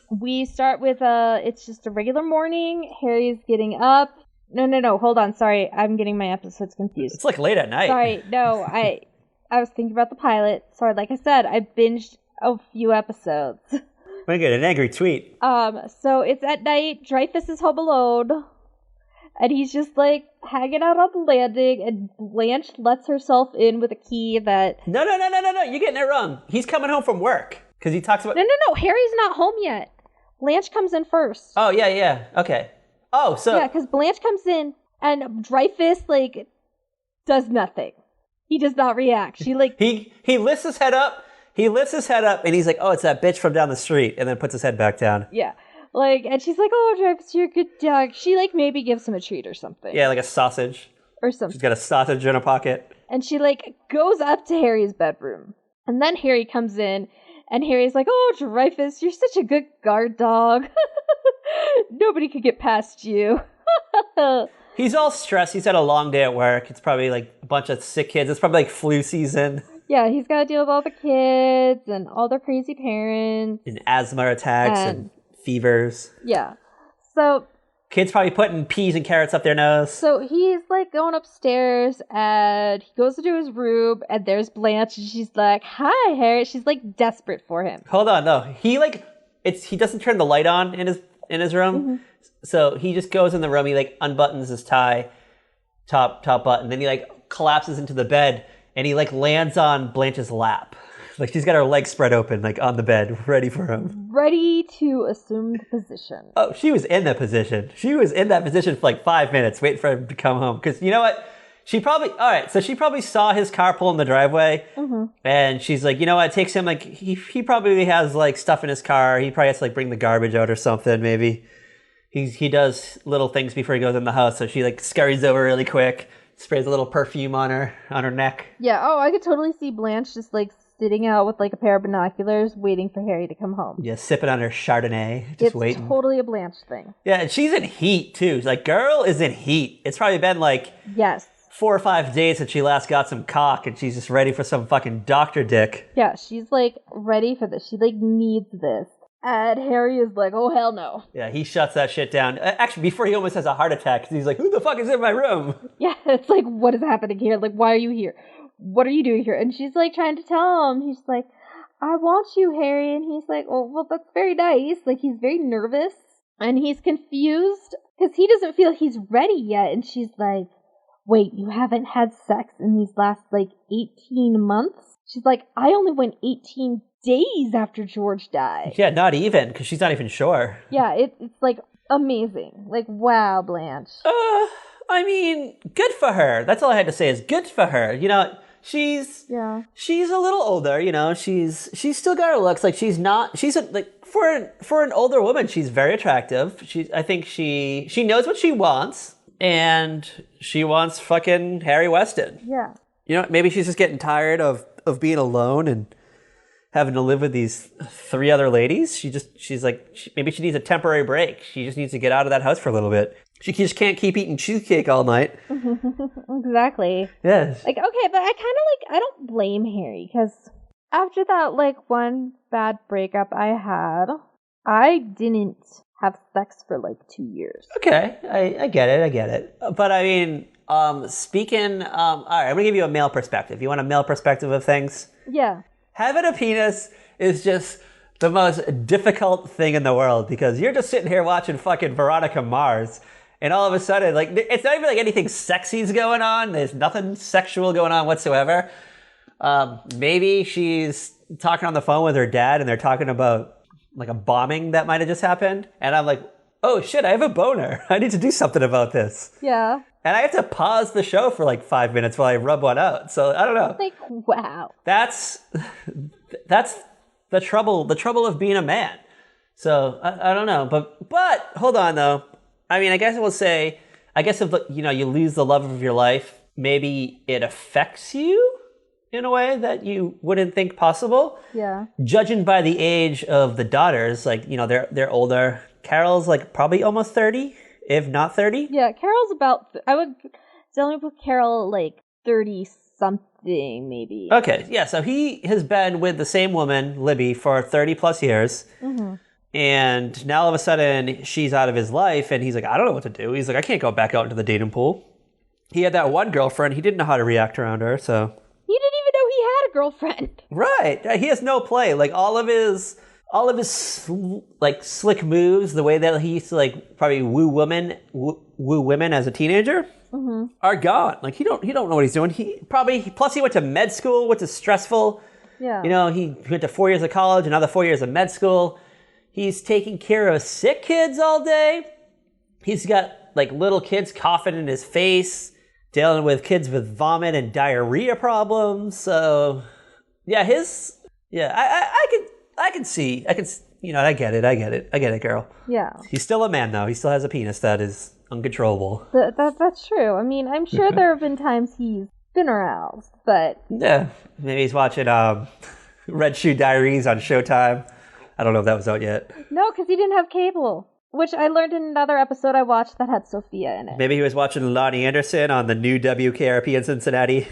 We start with, it's just a regular morning. Harry's getting up. No, hold on. Sorry, I'm getting my episodes confused. It's like late at night. Sorry, no, I was thinking about the pilot. Sorry, like I said, I binged a few episodes. I get an angry tweet. So it's at night. Dreyfus is home alone. And he's just, like, hanging out on the landing, and Blanche lets herself in with a key that... No, you're getting it wrong. He's coming home from work, because he talks about... No, Harry's not home yet. Blanche comes in first. Oh, yeah, okay. Oh, so... Yeah, because Blanche comes in, and Dreyfus, like, does nothing. He does not react. She, like... He lifts his head up, and he's like, oh, it's that bitch from down the street, and then puts his head back down. Yeah. Like, and she's like, oh, Dreyfus, you're a good dog. She, like, maybe gives him a treat or something. Yeah, like a sausage. Or something. She's got a sausage in her pocket. And she, like, goes up to Harry's bedroom. And then Harry comes in, and Harry's like, oh, Dreyfus, you're such a good guard dog. Nobody could get past you. He's all stressed. He's had a long day at work. It's probably, like, a bunch of sick kids. It's probably, like, flu season. Yeah, he's got to deal with all the kids and all their crazy parents. And asthma attacks and fevers. Yeah. So kids probably putting peas and carrots up their nose. So he's like going upstairs and he goes into his room and there's Blanche and she's like, hi, Harry. She's like desperate for him. Hold on, no. He doesn't turn the light on in his room. Mm-hmm. So he just goes in the room, he like unbuttons his tie, top button, then he like collapses into the bed and he like lands on Blanche's lap. Like she's got her legs spread open, like on the bed, ready for him. Ready to assume the position. Oh, she was in that position. She was in that position for like 5 minutes, waiting for him to come home. Because you know what? She probably saw his car pull in the driveway, and she's like, you know what? It takes him like, he probably has like stuff in his car. He probably has to like bring the garbage out or something, maybe. He does little things before he goes in the house, so she like scurries over really quick, sprays a little perfume on her neck. Yeah, I could totally see Blanche just like sitting out with like a pair of binoculars waiting for Harry to come home. Yeah, sipping on her Chardonnay, just waiting. It's totally a Blanche thing. Yeah, and she's in heat too. She's like, girl is in heat. It's probably been like 4 or 5 days since she last got some cock, and she's just ready for some fucking doctor dick. Yeah, she's like ready for this. She like needs this. And Harry is like, oh, hell no. Yeah, he shuts that shit down. Actually, before he almost has a heart attack, he's like, who the fuck is in my room? Yeah, it's like, what is happening here? Like, why are you here? What are you doing here? And she's like trying to tell him. He's like, I want you, Harry. And he's like, oh, well, that's very nice. Like, he's very nervous. And he's confused because he doesn't feel he's ready yet. And she's like, wait, you haven't had sex in these last, like, 18 months? She's like, I only went 18 days after George died. Yeah, not even, because she's not even sure. Yeah, it's like amazing. Like, wow, Blanche. I mean, good for her. That's all I had to say is good for her. You know, she's a little older, you know, she's still got her looks. Like for an older woman, she's very attractive. I think she knows what she wants, and she wants fucking Harry Weston. Yeah. maybe she's just getting tired of being alone and having to live with these 3 other ladies. She's like, maybe she needs a temporary break. She just needs to get out of that house for a little bit. She just can't keep eating cheesecake all night. Exactly. Yes. Like, okay, but I don't blame Harry, because after that, like, one bad breakup I had, I didn't have sex for, like, 2 years. Okay, I get it. But, I mean, all right, I'm going to give you a male perspective. You want a male perspective of things? Yeah. Having a penis is just the most difficult thing in the world, because you're just sitting here watching fucking Veronica Mars, and all of a sudden, like, it's not even like anything sexy's going on. There's nothing sexual going on whatsoever. Maybe she's talking on the phone with her dad, and they're talking about like a bombing that might have just happened. And I'm like, oh shit, I have a boner. I need to do something about this. Yeah. And I have to pause the show for like 5 minutes while I rub one out. So I don't know. Like, wow. That's the trouble of being a man. So I don't know. But hold on though. I mean, I guess I will say, if you lose the love of your life, maybe it affects you in a way that you wouldn't think possible. Yeah. Judging by the age of the daughters, like, they're older. Carol's like probably almost 30, if not 30. Yeah, Carol's about, I would only put Carol like 30 something maybe. Okay, yeah, so he has been with the same woman, Libby, for 30 plus years. Mm-hmm. And now all of a sudden she's out of his life, and he's like, I don't know what to do. He's like, I can't go back out into the dating pool. He had that one girlfriend. He didn't know how to react around her, so. He didn't even know he had a girlfriend. Right. He has no play. Like, all of his like slick moves, the way that he used to like probably woo women as a teenager, mm-hmm. are gone. Like, he don't know what he's doing. Plus he went to med school, which is stressful. Yeah. He went to 4 years of college, another 4 years of med school. He's taking care of sick kids all day. He's got like little kids coughing in his face, dealing with kids with vomit and diarrhea problems. So yeah, I can see, I get it, girl. Yeah. He's still a man though. He still has a penis that is uncontrollable. That's true. I mean, I'm sure there have been times he's been aroused, but yeah, maybe he's watching Red Shoe Diaries on Showtime. I don't know if that was out yet. No, because he didn't have cable, which I learned in another episode I watched that had Sophia in it. Maybe he was watching Lonnie Anderson on the new WKRP in Cincinnati.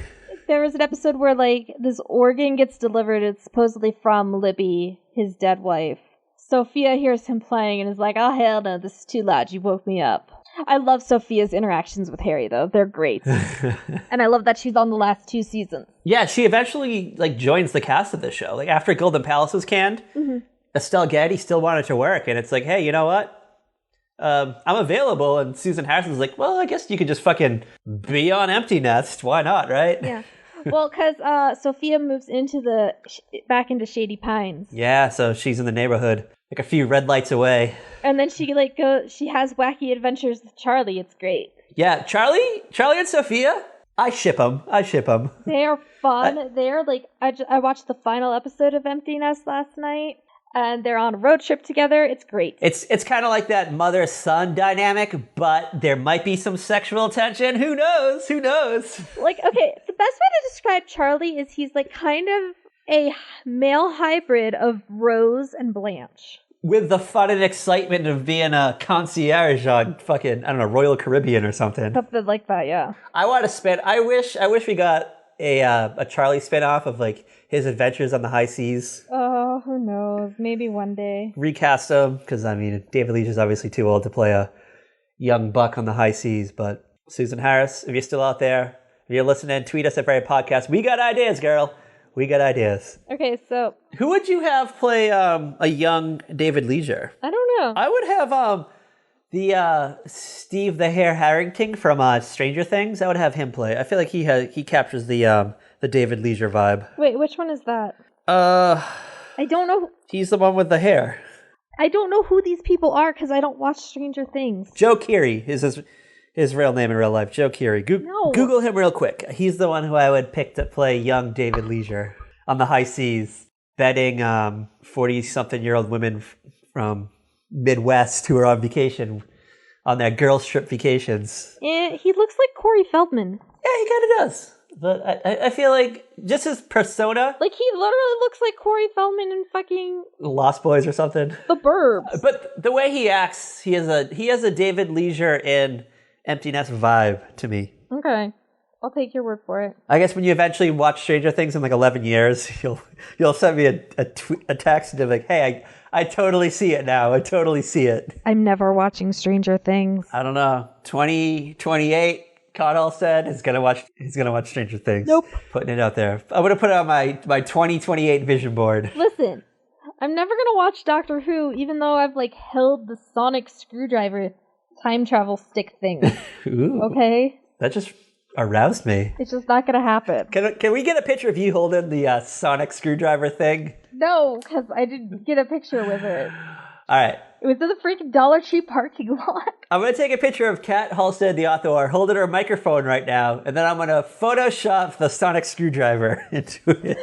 There was an episode where, like, this organ gets delivered. It's supposedly from Libby, his dead wife. Sophia hears him playing and is like, oh, hell no, this is too loud. You woke me up. I love Sophia's interactions with Harry, though. They're great. And I love that she's on the last 2 seasons. Yeah, she eventually, like, joins the cast of this show. Like, after Golden Palace was canned, mm-hmm. Estelle Getty still wanted to work. And it's like, hey, you know what? I'm available. And Susan Harrison's like, well, I guess you could just fucking be on Empty Nest. Why not, right? Yeah. Well, because Sophia moves back into Shady Pines. Yeah, so she's in the neighborhood, like a few red lights away. And then she has wacky adventures with Charlie. It's great. Yeah, Charlie and Sophia, I ship them. They are fun. They're like, I watched the final episode of Empty Nest last night. And they're on a road trip together. It's great. It's kind of like that mother-son dynamic, but there might be some sexual tension. Who knows? Like, okay, the best way to describe Charlie is he's like kind of a male hybrid of Rose and Blanche. With the fun and excitement of being a concierge on fucking, I don't know, Royal Caribbean or something. Something like that, yeah. I wish we got a Charlie spinoff of like his adventures on the high seas. Oh, who knows? Maybe one day. Recast him, because I mean, David Leitch is obviously too old to play a young buck on the high seas. But Susan Harris, if you're still out there, if you're listening, tweet us at Very Podcast. We got ideas, girl. We got ideas. Okay, so who would you have play a young David Leisure? I don't know. I would have the Steve the Hare Harrington from Stranger Things. I would have him play. I feel like he captures the David Leisure vibe. Wait, which one is that? I don't know. He's the one with the hair. I don't know who these people are because I don't watch Stranger Things. Joe Keery is his real name in real life. Joe Keery. Google him real quick. He's the one who I would pick to play young David Leisure on the high seas, betting 40-something-year-old women from Midwest who are on vacation, on their girls trip vacations. Yeah, he looks like Corey Feldman. Yeah, he kind of does. But I feel like just his persona. Like, he literally looks like Corey Feldman in fucking Lost Boys or something. The Burbs. But the way he acts, he has a David Leisure in Empty Nest vibe to me. Okay. I'll take your word for it. I guess when you eventually watch Stranger Things in like 11 years, you'll send me a text and be like, hey, I totally see it now. I totally see it. I'm never watching Stranger Things. I don't know. 2028, Connell said he's gonna watch Stranger Things. Nope. Putting it out there. I'm gonna put it on my 2028 vision board. Listen, I'm never gonna watch Doctor Who, even though I've like held the sonic screwdriver time travel stick thing. Ooh, okay? That just aroused me. It's just not gonna happen. Can we get a picture of you holding the sonic screwdriver thing? No, because I didn't get a picture with it. All right. It was in the freaking Dollar Tree parking lot. I'm going to take a picture of Kat Halstead, the author, holding her microphone right now, and then I'm going to Photoshop the sonic screwdriver into it.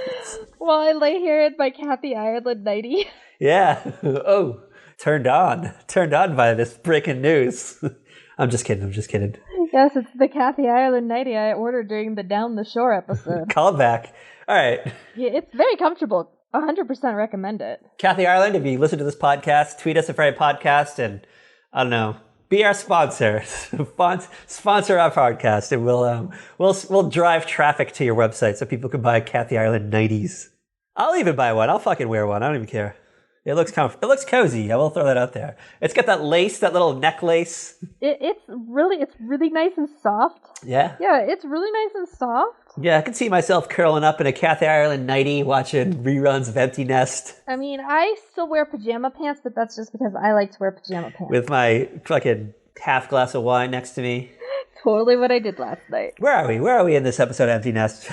While I lay here in my Kathy Ireland nightie. Yeah. Oh, turned on by this breaking news. I'm just kidding. Yes, it's the Kathy Ireland nightie I ordered during the Down the Shore episode. Call back. All right. Yeah, it's very comfortable. 100% recommend it. Kathy Ireland, if you listen to this podcast, tweet us at Friday Podcast and, I don't know, be our sponsor. Sponsor our podcast, and we'll drive traffic to your website so people can buy Kathy Ireland 90s. I'll even buy one. I'll fucking wear one. I don't even care. It looks cozy. I will throw that out there. It's got that lace, that little neck lace. It's really nice and soft. Yeah? Yeah, it's really nice and soft. Yeah, I can see myself curling up in a Kathy Ireland nightie watching reruns of Empty Nest. I mean, I still wear pajama pants, but that's just because I like to wear pajama pants. With my fucking half glass of wine next to me. Totally what I did last night. Where are we in this episode of Empty Nest?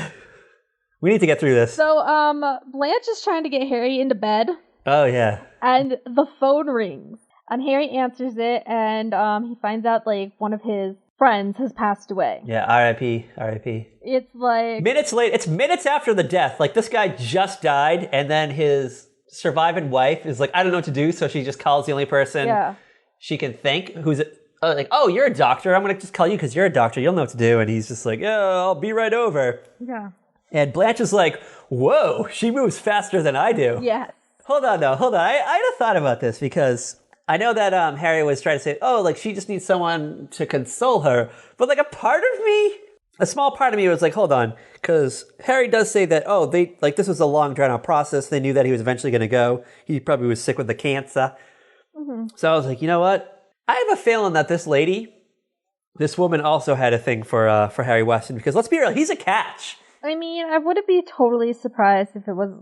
We need to get through this. So, Blanche is trying to get Harry into bed. Oh, yeah. And the phone rings. And Harry answers it, and he finds out, like, one of his friends has passed away. Yeah, R.I.P. It's like... minutes late. It's minutes after the death. Like, this guy just died, and then his surviving wife is like, I don't know what to do, so she just calls the only person she can think, who's like, oh, you're a doctor. I'm going to just call you because you're a doctor. You'll know what to do. And he's just like, yeah, I'll be right over. Yeah. And Blanche is like, whoa, she moves faster than I do. Yes. Hold on. I had thought about this because I know that Harry was trying to say, oh, like, she just needs someone to console her. But, like, a small part of me was like, hold on. Because Harry does say that, oh, this was a long, drawn-out process. They knew that he was eventually going to go. He probably was sick with the cancer. Mm-hmm. So I was like, you know what? I have a feeling that this woman also had a thing for Harry Weston. Because let's be real, he's a catch. I mean, I wouldn't be totally surprised if it was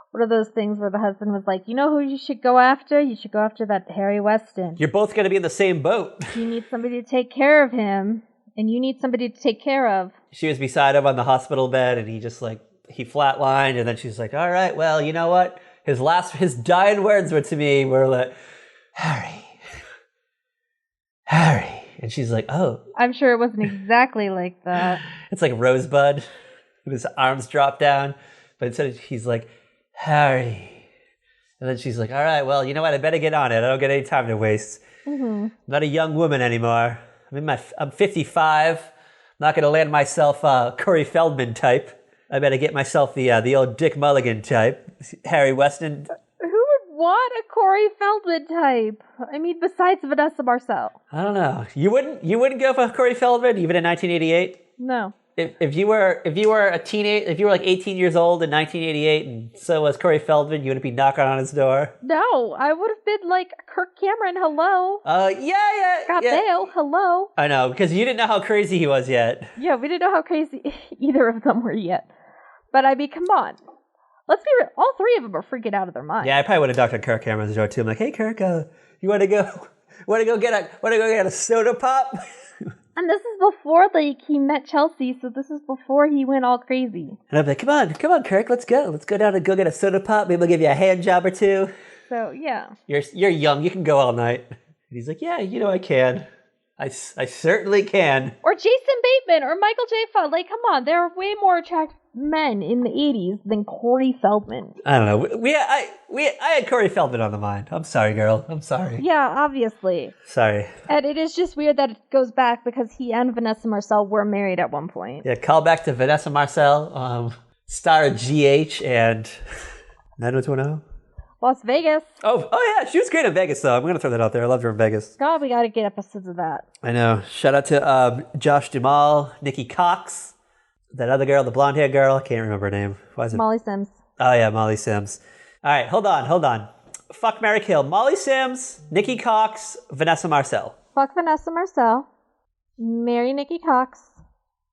one of those things where the husband was like, you know who you should go after? You should go after that Harry Weston. You're both going to be in the same boat. You need somebody to take care of him, and you need somebody to take care of. She was beside him on the hospital bed, and he flatlined, and then she's like, all right, well, you know what? His dying words were to me were like, Harry. And she's like, oh. I'm sure it wasn't exactly like that. It's like Rosebud, with his arms drop down, but instead he's like, Harry. And then she's like, all right, well, you know what? I better get on it. I don't get any time to waste. Mm-hmm. I'm not a young woman anymore. I'm 55. I'm not going to land myself a Corey Feldman type. I better get myself the old Dick Mulligan type. Harry Weston. Who would want a Corey Feldman type? I mean, besides Vanessa Marcel. I don't know. You wouldn't go for Corey Feldman even in 1988? No. If you were a teenage, if you were like 18 years old in 1988, and so was Corey Feldman, you wouldn't be knocking on his door. No, I would have been like Kirk Cameron. Hello. Yeah. Scott Bale. Hello. I know, because you didn't know how crazy he was yet. Yeah, we didn't know how crazy either of them were yet. But I mean, come on. Let's be real. All three of them are freaking out of their mind. Yeah, I probably would have knocked on Kirk Cameron's door too. I'm like, hey, Kirk, you want to go get a soda pop? And this is before, like, he met Chelsea, so this is before he went all crazy. And I'm like, come on, Kirk, let's go. Let's go down and go get a soda pop. Maybe we'll give you a hand job or two. So, yeah. You're young. You can go all night. And he's like, yeah, I can. I certainly can. Or Jason Bateman or Michael J. Fox. Like, come on, there are way more attractive men in the 80s than Corey Feldman. I don't know. I had Corey Feldman on the mind. I'm sorry, girl. I'm sorry. Yeah, obviously. Sorry. And it is just weird that it goes back because he and Vanessa Marcel were married at one point. Yeah, call back to Vanessa Marcel, star of GH and 90210. Las Vegas. Oh yeah, she was great in Vegas, though. I'm going to throw that out there. I loved her in Vegas. God, we got to get episodes of that. I know. Shout out to Josh Duhamel, Nikki Cox, that other girl, the blonde-haired girl. I can't remember her name. Why is it? Molly Sims. Oh, yeah, Molly Sims. All right, hold on. Fuck, marry, kill. Molly Sims, Nikki Cox, Vanessa Marcel. Fuck Vanessa Marcel. Marry Nikki Cox.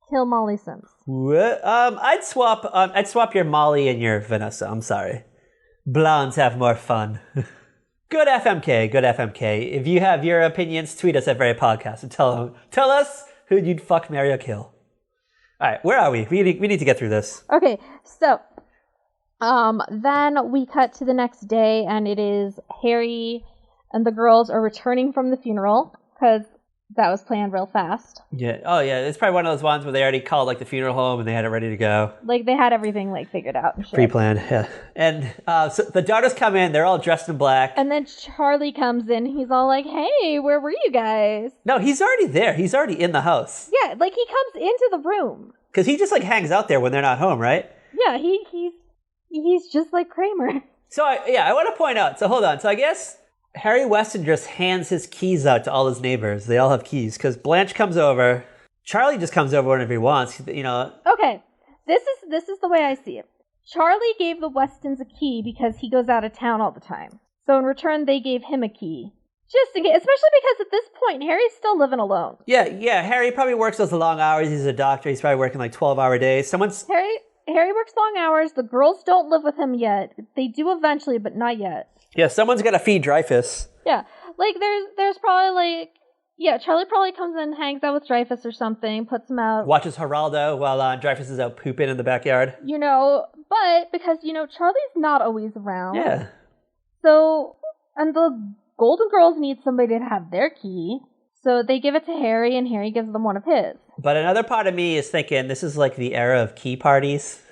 Kill Molly Sims. What? I'd swap your Molly and your Vanessa. I'm sorry. Blondes have more fun. Good FMK. If you have your opinions, tweet us at Very Podcast and tell us who you'd fuck, marry, or kill. All right, where are we? We need to get through this. Okay, so then we cut to the next day, and it is Harry and the girls are returning from the funeral because that was planned real fast. Yeah. Oh, yeah. It's probably one of those ones where they already called like the funeral home and they had it ready to go. Like they had everything like figured out and shit. Pre-planned. Yeah. And so the daughters come in. They're all dressed in black. And then Charlie comes in. He's all like, "Hey, where were you guys?" No, he's already there. He's already in the house. Yeah, like he comes into the room. Because he just like hangs out there when they're not home, right? Yeah, he's just like Kramer. So I want to point out. So hold on. So I guess Harry Weston just hands his keys out to all his neighbors. They all have keys because Blanche comes over. Charlie just comes over whenever he wants. You know. Okay, this is the way I see it. Charlie gave the Westons a key because he goes out of town all the time. So in return, they gave him a key. Just in case, especially because at this point, Harry's still living alone. Yeah. Harry probably works those long hours. He's a doctor. He's probably working like 12-hour days. Harry works long hours. The girls don't live with him yet. They do eventually, but not yet. Yeah, someone's got to feed Dreyfus. Yeah, like there's probably like, yeah, Charlie probably comes in, hangs out with Dreyfus or something, puts him out. Watches Geraldo while Dreyfus is out pooping in the backyard. You know, but because, you know, Charlie's not always around. Yeah. So, and the Golden Girls need somebody to have their key. So they give it to Harry, and Harry gives them one of his. But another part of me is thinking this is like the era of key parties.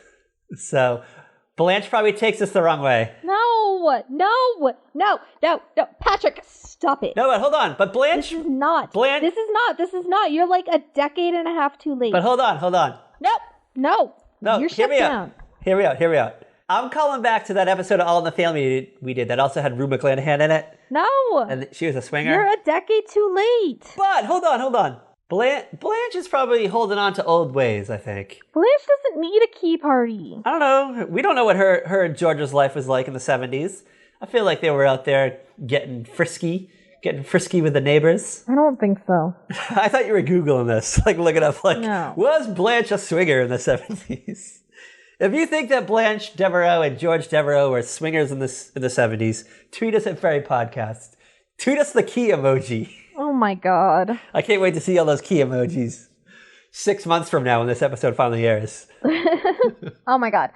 So Blanche probably takes this the wrong way. No. Patrick, stop it. No, but hold on. But Blanche... This is not. You're like a decade and a half too late. But hold on. No. You're shut down. Hear me out. I'm calling back to that episode of All in the Family we did that also had Rue McClanahan in it. No. And she was a swinger. You're a decade too late. But, hold on. Blanche is probably holding on to old ways, I think. Blanche doesn't need a key party. I don't know. We don't know what her and George's life was like in the 70s. I feel like they were out there getting frisky with the neighbors. I don't think so. I thought you were Googling this, like looking up, like, no. Was Blanche a swinger in the 70s? If you think that Blanche Devereaux and George Devereaux were swingers in the 70s, tweet us at Fairy Podcast. Tweet us the key emoji. Oh my god. I can't wait to see all those key emojis 6 months from now when this episode finally airs. Oh my god.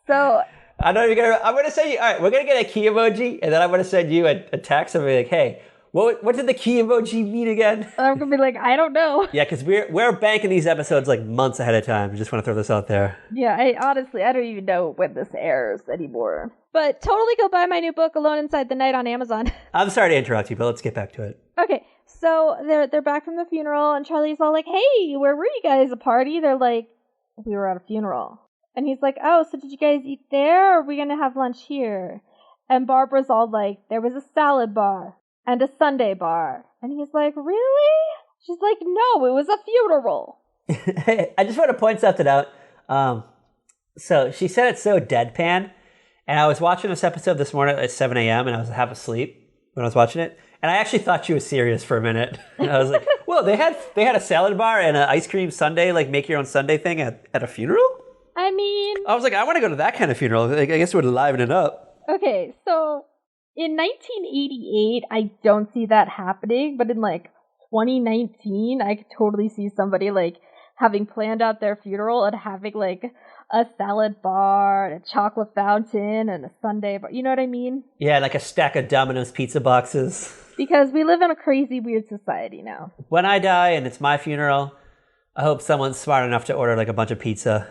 So... I'm going to send you, all right, we're going to get a key emoji, and then I'm going to send you a text and be like, hey, what did the key emoji mean again? I'm going to be like, I don't know. Yeah, because we're banking these episodes like months ahead of time. I just want to throw this out there. Yeah, I don't even know when this airs anymore. But totally go buy my new book, Alone Inside the Night, on Amazon. I'm sorry to interrupt you, but let's get back to it. Okay, so they're back from the funeral, and Charlie's all like, hey, where were you guys? A party? They're like, we were at a funeral. And he's like, oh, so did you guys eat there, or are we going to have lunch here? And Barbara's all like, there was a salad bar and a sundae bar. And he's like, really? She's like, no, it was a funeral. Hey, I just want to point something out. So she said it so deadpan. And I was watching this episode this morning at 7 a.m. and I was half asleep when I was watching it. And I actually thought she was serious for a minute. And I was like, well, they had a salad bar and an ice cream sundae, like make your own sundae thing at a funeral? I mean... I was like, I want to go to that kind of funeral. I guess it would liven it up. Okay, so in 1988, I don't see that happening. But in like 2019, I could totally see somebody like having planned out their funeral and having like a salad bar, and a chocolate fountain, and a sundae bar. You know what I mean? Yeah, like a stack of Domino's pizza boxes. Because we live in a crazy, weird society now. When I die and it's my funeral, I hope someone's smart enough to order like a bunch of pizza.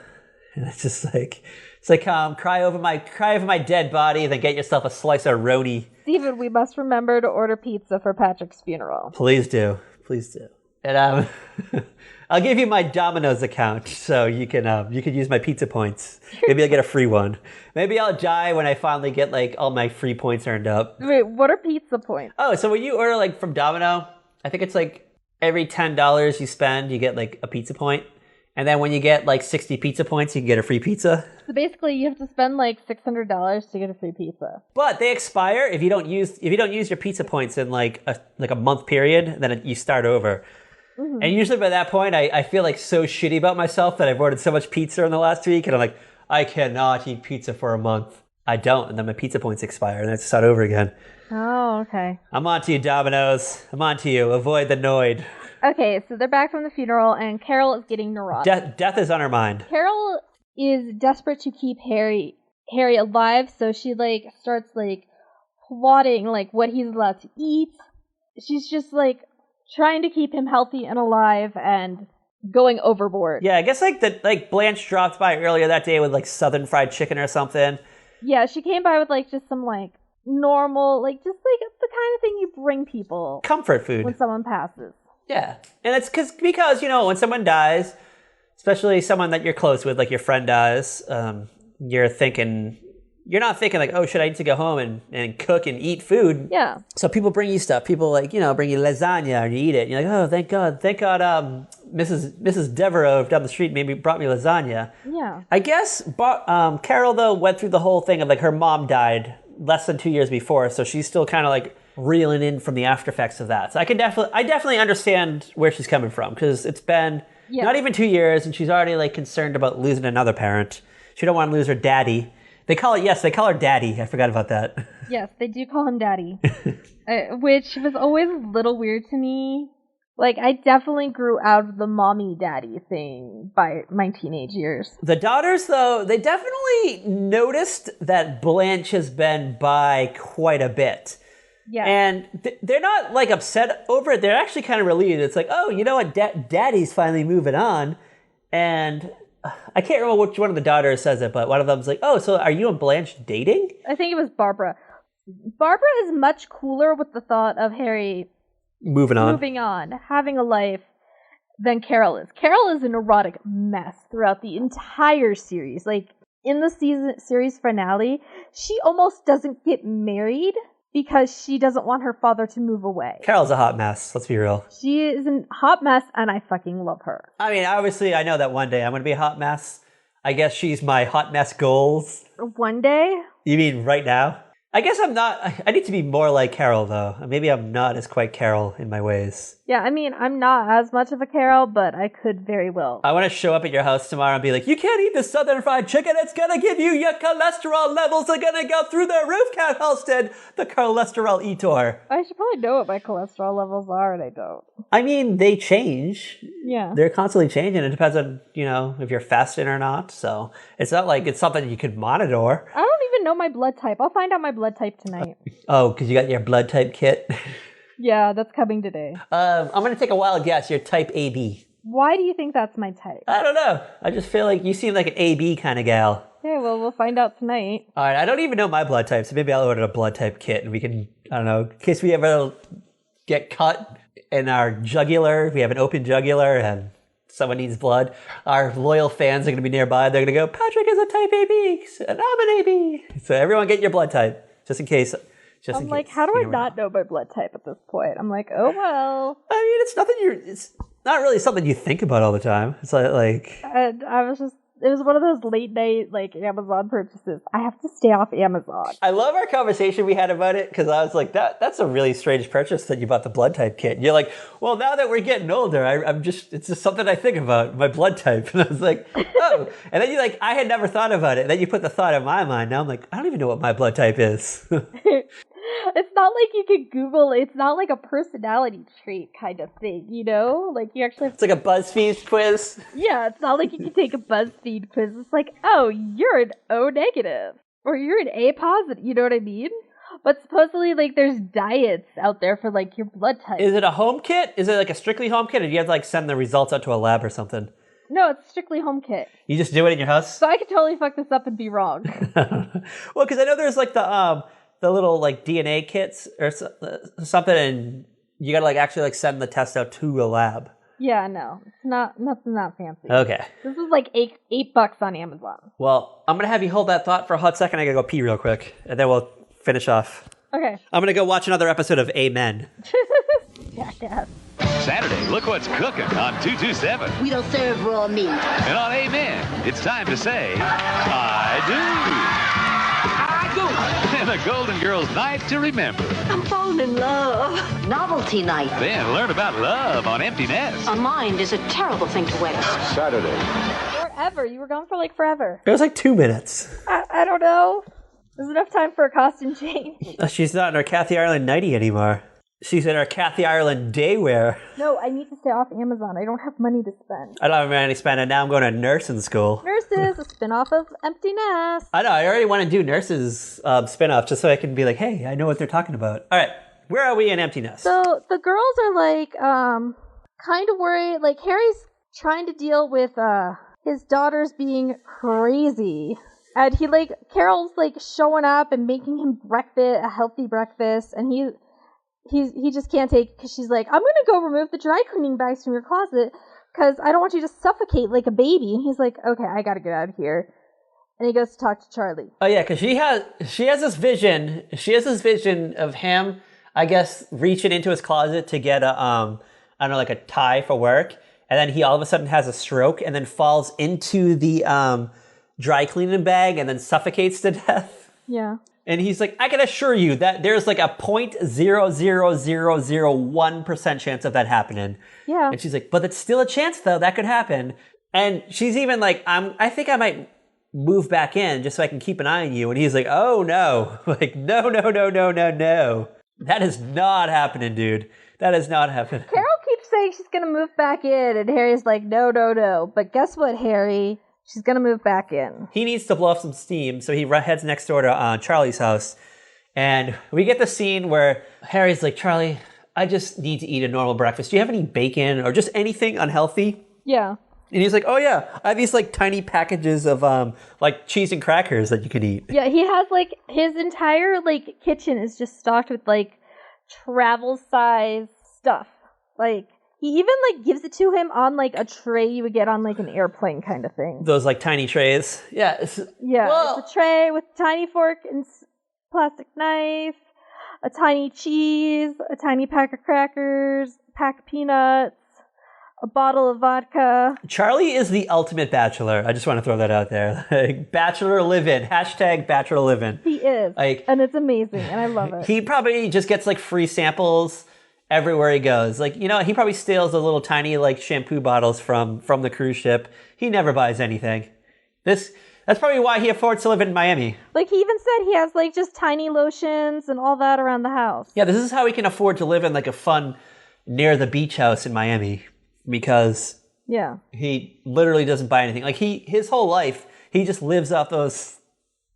And it's like cry over my dead body, then get yourself a slice of roni. Steven, we must remember to order pizza for Patrick's funeral. Please do. And I'll give you my Domino's account so you can use my pizza points. Maybe I'll get a free one. Maybe I'll die when I finally get like all my free points earned up. Wait, what are pizza points? Oh, so when you order like from Domino, I think it's like every $10 you spend, you get like a pizza point. And then when you get like 60 pizza points, you can get a free pizza. So basically, you have to spend like $600 to get a free pizza. But they expire if you don't use your pizza points in like a month period. Then you start over. Mm-hmm. And usually by that point, I feel like so shitty about myself that I've ordered so much pizza in the last week, and I'm like, I cannot eat pizza for a month. I don't, and then my pizza points expire, and I have to start over again. Oh, okay. I'm on to you, Domino's. I'm on to you. Avoid the Noid. Okay, so they're back from the funeral, and Carol is getting neurotic. Death is on her mind. Carol is desperate to keep Harry alive, so she like starts like plotting like what he's allowed to eat. She's just like trying to keep him healthy and alive and going overboard. Yeah, I guess like Blanche dropped by earlier that day with like Southern fried chicken or something. Yeah, she came by with like just some like normal, like just like the kind of thing you bring people. Comfort food. When someone passes. Yeah, and it's because, you know, when someone dies, especially someone that you're close with, like your friend dies, you're not thinking like, oh, should I need to go home and cook and eat food? Yeah. So people bring you stuff. People like, you know, bring you lasagna and you eat it. And you're like, oh, thank God, Mrs. Devereaux down the street maybe brought me lasagna. Yeah. I guess Carol though went through the whole thing of like her mom died less than 2 years before, so she's still kind of like reeling in from the after effects of that. So I definitely understand where she's coming from, because it's been not even 2 years and she's already like concerned about losing another parent. She don't want to lose her daddy. They call her daddy. I forgot about that. Yes, they do call him daddy, which was always a little weird to me. Like, I definitely grew out of the mommy daddy thing by my teenage years. The daughters, though, they definitely noticed that Blanche has been by quite a bit. Yeah. And they're not, like, upset over it. They're actually kind of relieved. It's like, oh, you know what? Daddy's finally moving on. And I can't remember which one of the daughters says it, but one of them's like, oh, so are you and Blanche dating? I think it was Barbara. Barbara is much cooler with the thought of Harry moving on, having a life, than Carol is. Carol is a neurotic mess throughout the entire series. Like, in the series finale, she almost doesn't get married because she doesn't want her father to move away. Carol's a hot mess, let's be real. She is a hot mess, and I fucking love her. I mean, obviously, I know that one day I'm going to be a hot mess. I guess she's my hot mess goals. One day? You mean right now? I guess I'm not. I need to be more like Carol, though. Maybe I'm not as quite Carol in my ways. Yeah, I mean, I'm not as much of a Carol, but I could very well. I want to show up at your house tomorrow and be like, you can't eat the Southern fried chicken. It's going to give you your cholesterol levels are going to go through the roof, Cat Halstead. The cholesterol eater. I should probably know what my cholesterol levels are, and I don't. I mean, they change. Yeah. They're constantly changing. It depends on, you know, if you're fasting or not. So it's not like it's something you could monitor. I don't even know my blood type. I'll find out my blood type tonight. Oh, because you got your blood type kit? Yeah, that's coming today. I'm going to take a wild guess. You're type AB. Why do you think that's my type? I don't know. I just feel like you seem like an AB kind of gal. Okay, well, we'll find out tonight. All right, I don't even know my blood type, so maybe I'll order a blood type kit and we can, I don't know, in case we ever get cut in our jugular, if we have an open jugular and someone needs blood, our loyal fans are going to be nearby. They're going to go, Patrick is a type AB, and I'm an AB. So everyone get your blood type, just in case. I'm like, how do I not know my blood type at this point? I'm like, oh, well. I mean, it's not really something you think about all the time. It's like. It was one of those late night, like, Amazon purchases. I have to stay off Amazon. I love our conversation we had about it, because I was like, that's a really strange purchase that you bought the blood type kit. And you're like, well, now that we're getting older, it's just something I think about, my blood type. And I was like, oh. And then you're like, I had never thought about it. And then you put the thought in my mind. Now I'm like, I don't even know what my blood type is. It's not like you could Google, it's not like a personality trait kind of thing, you know? Like, you actually have It's like a BuzzFeed quiz. Yeah, it's not like you can take a BuzzFeed quiz. It's like, oh, you're an O negative. Or you're an A positive, you know what I mean? But supposedly, like, there's diets out there for, like, your blood type. Is it a home kit? Is it, like, a strictly home kit? Or do you have to, like, send the results out to a lab or something? No, it's strictly home kit. You just do it in your house? So I could totally fuck this up and be wrong. Well, because I know there's, like, the little, like, DNA kits or something, and you gotta, like, actually, like, send the test out to a lab. Yeah, no. It's nothing that fancy. Okay. This is like $8 on Amazon. Well, I'm going to have you hold that thought for a hot second. I got to go pee real quick, and then we'll finish off. Okay. I'm going to go watch another episode of Amen. Jackass. Saturday, look what's cooking on 227. We don't serve raw meat. And on Amen, it's time to say, I do. And the Golden Girls night to remember. I'm falling in love. Novelty night. Then learn about love on Empty Nest. A mind is a terrible thing to waste. Saturday. Forever. You were gone for like forever. It was like 2 minutes. I don't know. There's enough time for a costume change. She's not in her Kathy Ireland nightie anymore. She's in her Kathy Ireland daywear. No, I need to stay off Amazon. I don't have money to spend. I don't have money to spend, and now I'm going to nursing school. Nurses, a spinoff of Empty Nest. I know. I already want to do nurses spinoff just so I can be like, hey, I know what they're talking about. All right. Where are we in Empty Nest? So the girls are like, kind of worried. Like, Harry's trying to deal with his daughters being crazy. And Carol's like showing up and making him breakfast, a healthy breakfast, and he just can't take, because she's like, I'm gonna go remove the dry cleaning bags from your closet because I don't want you to suffocate like a baby. And he's like, okay, I gotta get out of here. And he goes to talk to Charlie. Oh yeah, because she has this vision. She has this vision of him, I guess, reaching into his closet to get a I don't know, like a tie for work, and then he all of a sudden has a stroke and then falls into the dry cleaning bag and then suffocates to death. Yeah. And he's like, I can assure you that there's like a 0.00001% chance of that happening. Yeah. And she's like, but it's still a chance though, that could happen. And she's even like, I think I might move back in just so I can keep an eye on you. And he's like, oh no. Like, no. That is not happening, dude. That is not happening. Carol keeps saying she's gonna move back in, and Harry's like, no. But guess what, Harry? She's going to move back in. He needs to blow off some steam, so he heads next door to Charlie's house. And we get the scene where Harry's like, Charlie, I just need to eat a normal breakfast. Do you have any bacon or just anything unhealthy? Yeah. And he's like, oh yeah, I have these like tiny packages of like cheese and crackers that you could eat. Yeah, he has like his entire like kitchen is just stocked with like travel size stuff. Like, he even, like, gives it to him on, like, a tray you would get on, like, an airplane kind of thing. Those, like, tiny trays. Yeah. It's a tray with a tiny fork and plastic knife, a tiny cheese, a tiny pack of crackers, a pack of peanuts, a bottle of vodka. Charlie is the ultimate bachelor. I just want to throw that out there. Like, bachelor live-in. # bachelor live-in. He is. Like, and it's amazing, and I love it. He probably just gets, like, free samples everywhere he goes. Like, you know, he probably steals the little tiny, like, shampoo bottles from the cruise ship. He never buys anything. That's probably why he affords to live in Miami. Like, he even said he has, like, just tiny lotions and all that around the house. Yeah, this is how he can afford to live in, like, a fun, near the beach house in Miami. Because he literally doesn't buy anything. Like, his whole life, he just lives off those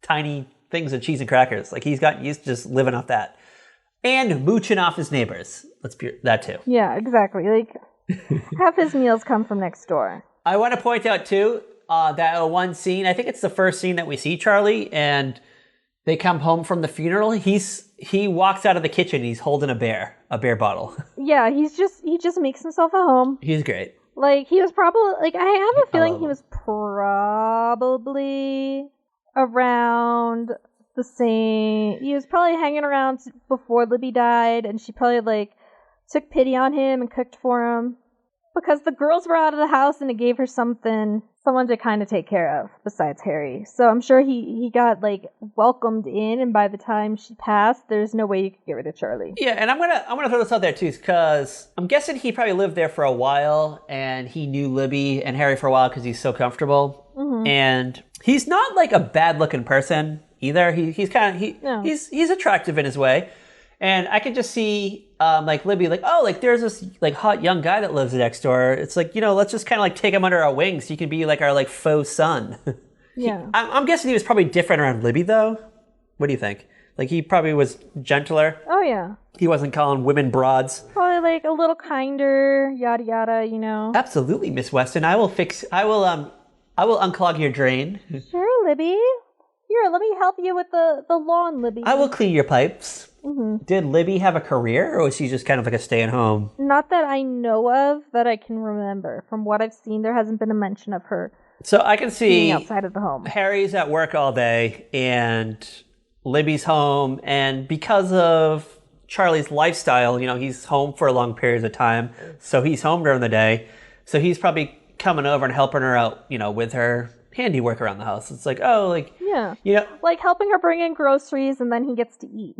tiny things of cheese and crackers. Like, he's gotten used to just living off that. And mooching off his neighbors. Let's be that too. Yeah, exactly. Like, half his meals come from next door. I want to point out too that one scene. I think it's the first scene that we see Charlie, and they come home from the funeral. He walks out of the kitchen. He's holding a bear bottle. Yeah, he just makes himself a home. He's great. Like, he was probably like, I have a feeling he was probably around the same. He was probably hanging around before Libby died, and she probably like took pity on him and cooked for him because the girls were out of the house, and it gave her someone to kind of take care of besides Harry. So I'm sure he got like welcomed in, and by the time she passed, there's no way you could get rid of Charlie. Yeah, and I'm gonna throw this out there too, because I'm guessing he probably lived there for a while, and he knew Libby and Harry for a while because he's so comfortable, and he's not like a bad looking person either. He's attractive in his way, and I could just see like Libby like, oh, like there's this like hot young guy that lives next door. It's like, you know, let's just kind of like take him under our wings so he can be like our like faux son. Yeah, I'm guessing he was probably different around Libby though. What do you think? Like, he probably was gentler. Oh, yeah. He wasn't calling women broads. Probably, like, a little kinder, yada, yada, you know. Absolutely, Miss Weston. I will unclog your drain. Sure, Libby. Here, let me help you with the lawn, Libby. I will clean your pipes. Mm-hmm. Did Libby have a career, or was she just kind of like a stay-at-home? Not that I know of, that I can remember. From what I've seen, there hasn't been a mention of her So I can see being outside of the home. Harry's at work all day, and Libby's home, and because of Charlie's lifestyle, you know, he's home for long periods of time, so he's home during the day. So he's probably coming over and helping her out, you know, with her handiwork around the house. It's like, oh, like, yeah, you know, like helping her bring in groceries, and then he gets to eat.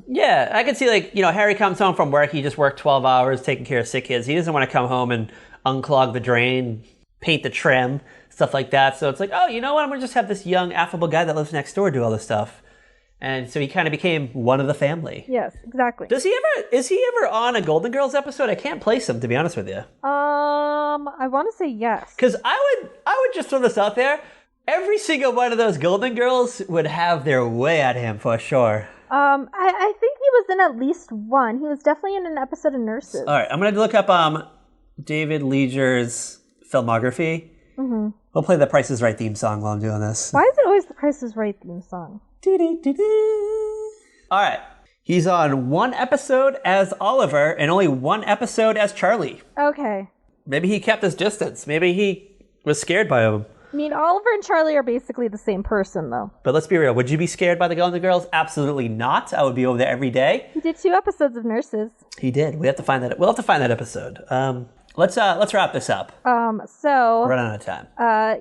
yeah, I can see, like, you know, Harry comes home from work, he just worked 12 hours taking care of sick kids. He doesn't want to come home and unclog the drain, paint the trim, stuff like that. So it's like, oh, you know what, I'm going to just have this young, affable guy that lives next door do all this stuff. And so he kind of became one of the family. Yes, exactly. Is he ever on a Golden Girls episode? I can't place him, to be honest with you. I want to say yes. Because I would just throw this out there. Every single one of those Golden Girls would have their way at him for sure. I think he was in at least one. He was definitely in an episode of Nurses. All right, I'm going to look up David Leisure's filmography. Mm-hmm. We'll play the Price is Right theme song while I'm doing this. Why is it always the Price is Right theme song? All right. He's on one episode as Oliver and only one episode as Charlie. Okay. Maybe he kept his distance. Maybe he was scared by him. I mean, Oliver and Charlie are basically the same person, though. But let's be real. Would you be scared by the Golden Girls? Absolutely not. I would be over there every day. He did 2 episodes of Nurses. He did. We'll have to find that episode. Let's wrap this up. So we're running out of time.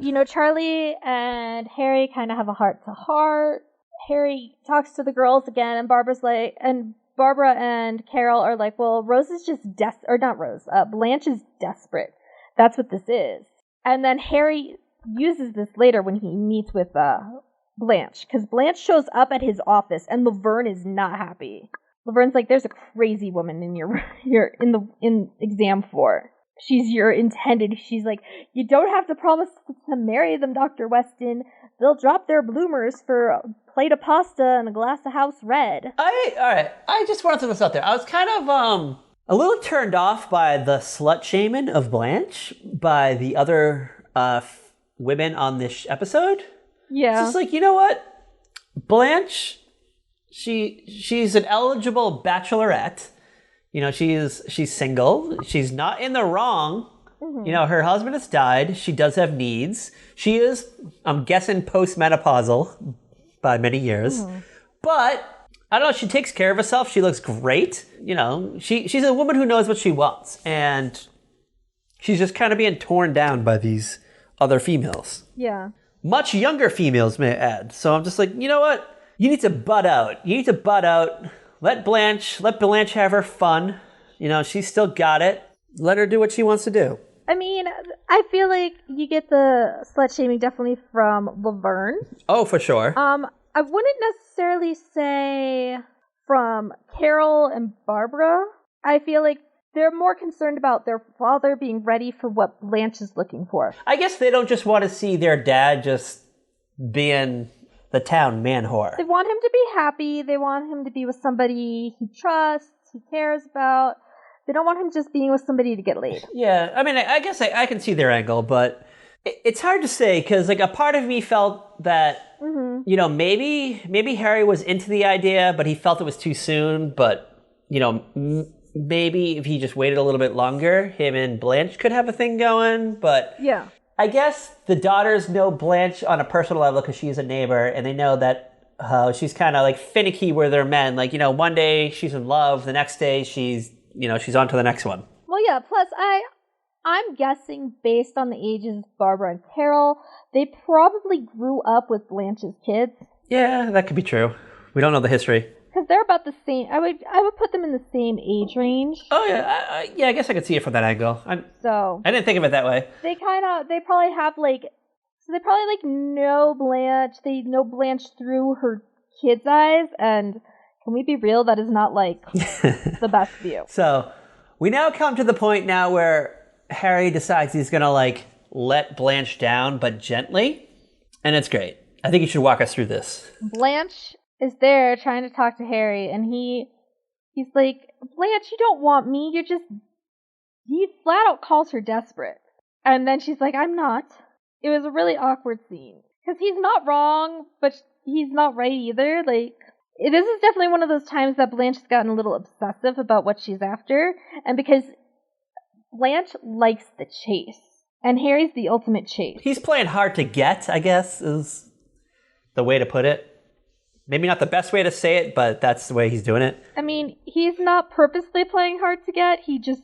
You know, Charlie and Harry kind of have a heart-to-heart. Harry talks to the girls again, and Barbara and Carol are like, well, Rose is just Blanche is desperate. That's what this is. And then Harry uses this later when he meets with Blanche, because Blanche shows up at his office, and Laverne is not happy. Laverne's like, there's a crazy woman in in exam 4. She's your intended. She's like, you don't have to promise to marry them, Dr. Weston. They'll drop their bloomers for a plate of pasta and a glass of house red. All right. I just want to throw this out there. I was kind of a little turned off by the slut shaming of Blanche by the other women on this episode. Yeah. It's just like, you know what? Blanche, she's an eligible bachelorette. You know, she's single. She's not in the wrong. Mm-hmm. You know, her husband has died. She does have needs. She is, I'm guessing, postmenopausal by many years. Mm-hmm. But, I don't know, she takes care of herself. She looks great. You know, she's a woman who knows what she wants. And she's just kind of being torn down by these other females. Yeah. Much younger females, may I add. So I'm just like, you know what? You need to butt out. Let Blanche have her fun. You know, she's still got it. Let her do what she wants to do. I mean, I feel like you get the slut shaming definitely from Laverne. Oh, for sure. I wouldn't necessarily say from Carol and Barbara. I feel like they're more concerned about their father being ready for what Blanche is looking for. I guess they don't just want to see their dad just being the town man whore. They want him to be happy. They want him to be with somebody he trusts, he cares about. They don't want him just being with somebody to get laid. Yeah, I mean, I guess I can see their angle, but it's hard to say because, like, a part of me felt that, you know, maybe Harry was into the idea, but he felt it was too soon. But, you know, maybe if he just waited a little bit longer, him and Blanche could have a thing going. But yeah, I guess the daughters know Blanche on a personal level because she's a neighbor, and they know that she's kind of like finicky with her men. Like, you know, one day she's in love, the next day she's on to the next one. Well, yeah, plus I'm guessing based on the ages of Barbara and Carol, they probably grew up with Blanche's kids. Yeah, that could be true. We don't know the history. Because they're about the same. I would put them in the same age range. Oh, yeah. I guess I could see it from that angle. I didn't think of it that way. They probably have, like, so they probably, like, know Blanche. They know Blanche through her kids' eyes, and can we be real? That is not, like, the best view. So, we now come to the point now where Harry decides he's going to, like, let Blanche down, but gently. And it's great. I think you should walk us through this. Blanche is there trying to talk to Harry, and he's like, Blanche, you don't want me. He flat out calls her desperate. And then she's like, I'm not. It was a really awkward scene. Because he's not wrong, but he's not right either. Like, this is definitely one of those times that Blanche has gotten a little obsessive about what she's after. And because Blanche likes the chase. And Harry's the ultimate chase. He's playing hard to get, I guess, is the way to put it. Maybe not the best way to say it, but that's the way he's doing it. I mean, he's not purposely playing hard to get. He just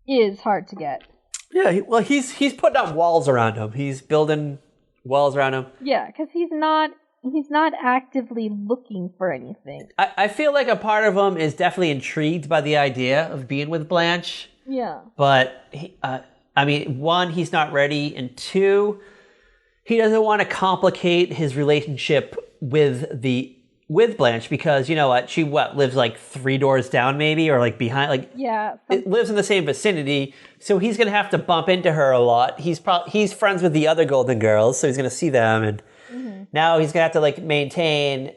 is hard to get. Yeah, well, he's putting up walls around him. He's building walls around him. Yeah, because he's not actively looking for anything. I feel like a part of him is definitely intrigued by the idea of being with Blanche. Yeah. But, one, he's not ready, and two, he doesn't want to complicate his relationship with Blanche because, you know what, she lives like 3 doors down maybe, or like behind, like, yeah, it lives in the same vicinity, so he's going to have to bump into her a lot. He's friends with the other Golden Girls, so he's going to see them, and now he's going to have to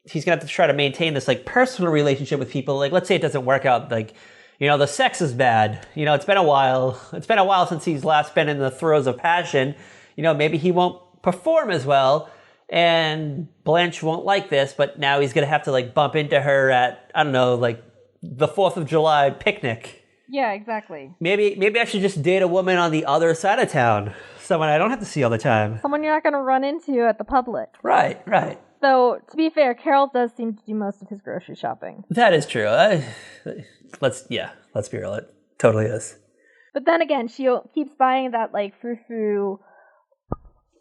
he's going to have to try to maintain this like personal relationship with people. Like, let's say it doesn't work out, like, you know, the sex is bad. You know, it's been a while since he's last been in the throes of passion. You know, maybe he won't perform as well, and Blanche won't like this, but now he's going to have to like bump into her at, I don't know, like the 4th of July picnic. Yeah, exactly. Maybe I should just date a woman on the other side of town. Someone I don't have to see all the time. Someone you're not going to run into at the public. Right. So, to be fair, Carol does seem to do most of his grocery shopping. That is true. Let's be real. It totally is. But then again, she keeps buying that, like, frou-frou,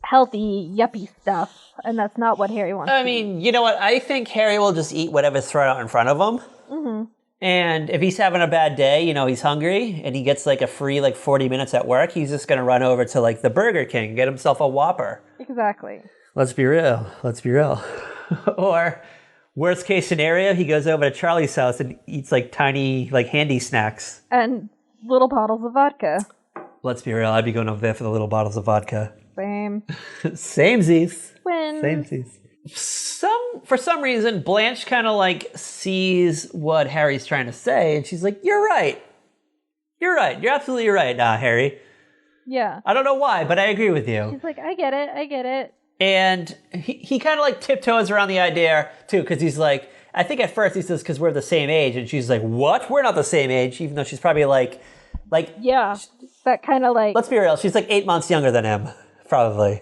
healthy, yuppie stuff, and that's not what Harry wants to eat. You know what? I think Harry will just eat whatever's thrown out in front of him. Mm-hmm. And if he's having a bad day, you know, he's hungry, and he gets, like, a free, like, 40 minutes at work, he's just going to run over to, like, the Burger King and get himself a Whopper. Exactly. Let's be real. Or, worst case scenario, he goes over to Charlie's house and eats, like, tiny, like, handy snacks. And little bottles of vodka. Let's be real. I'd be going over there for the little bottles of vodka. Same. Samesies. Samesies. For some reason, Blanche kind of like sees what Harry's trying to say, and she's like, "You're right. You're absolutely right, Harry." Yeah. I don't know why, but I agree with you. She's like, I get it. And he kind of like tiptoes around the idea too, because he's like, I think at first he says, "Because we're the same age," and she's like, "What? We're not the same age," even though she's probably like, yeah, that kind of like. Let's be real. She's like 8 months younger than him, probably.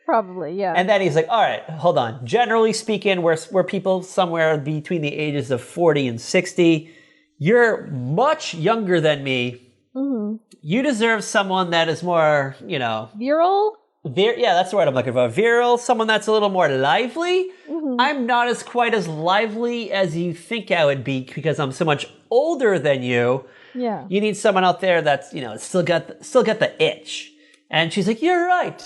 Probably, yeah. And then he's like, all right, hold on. Generally speaking, we're people somewhere between the ages of 40 and 60. You're much younger than me. Mm-hmm. You deserve someone that is more, you know... Virile? Yeah, that's the word I'm looking for. Virile, someone that's a little more lively. Mm-hmm. I'm not quite as lively as you think I would be because I'm so much older than you. Yeah. You need someone out there that's, you know, still got the itch. And she's like, you're right.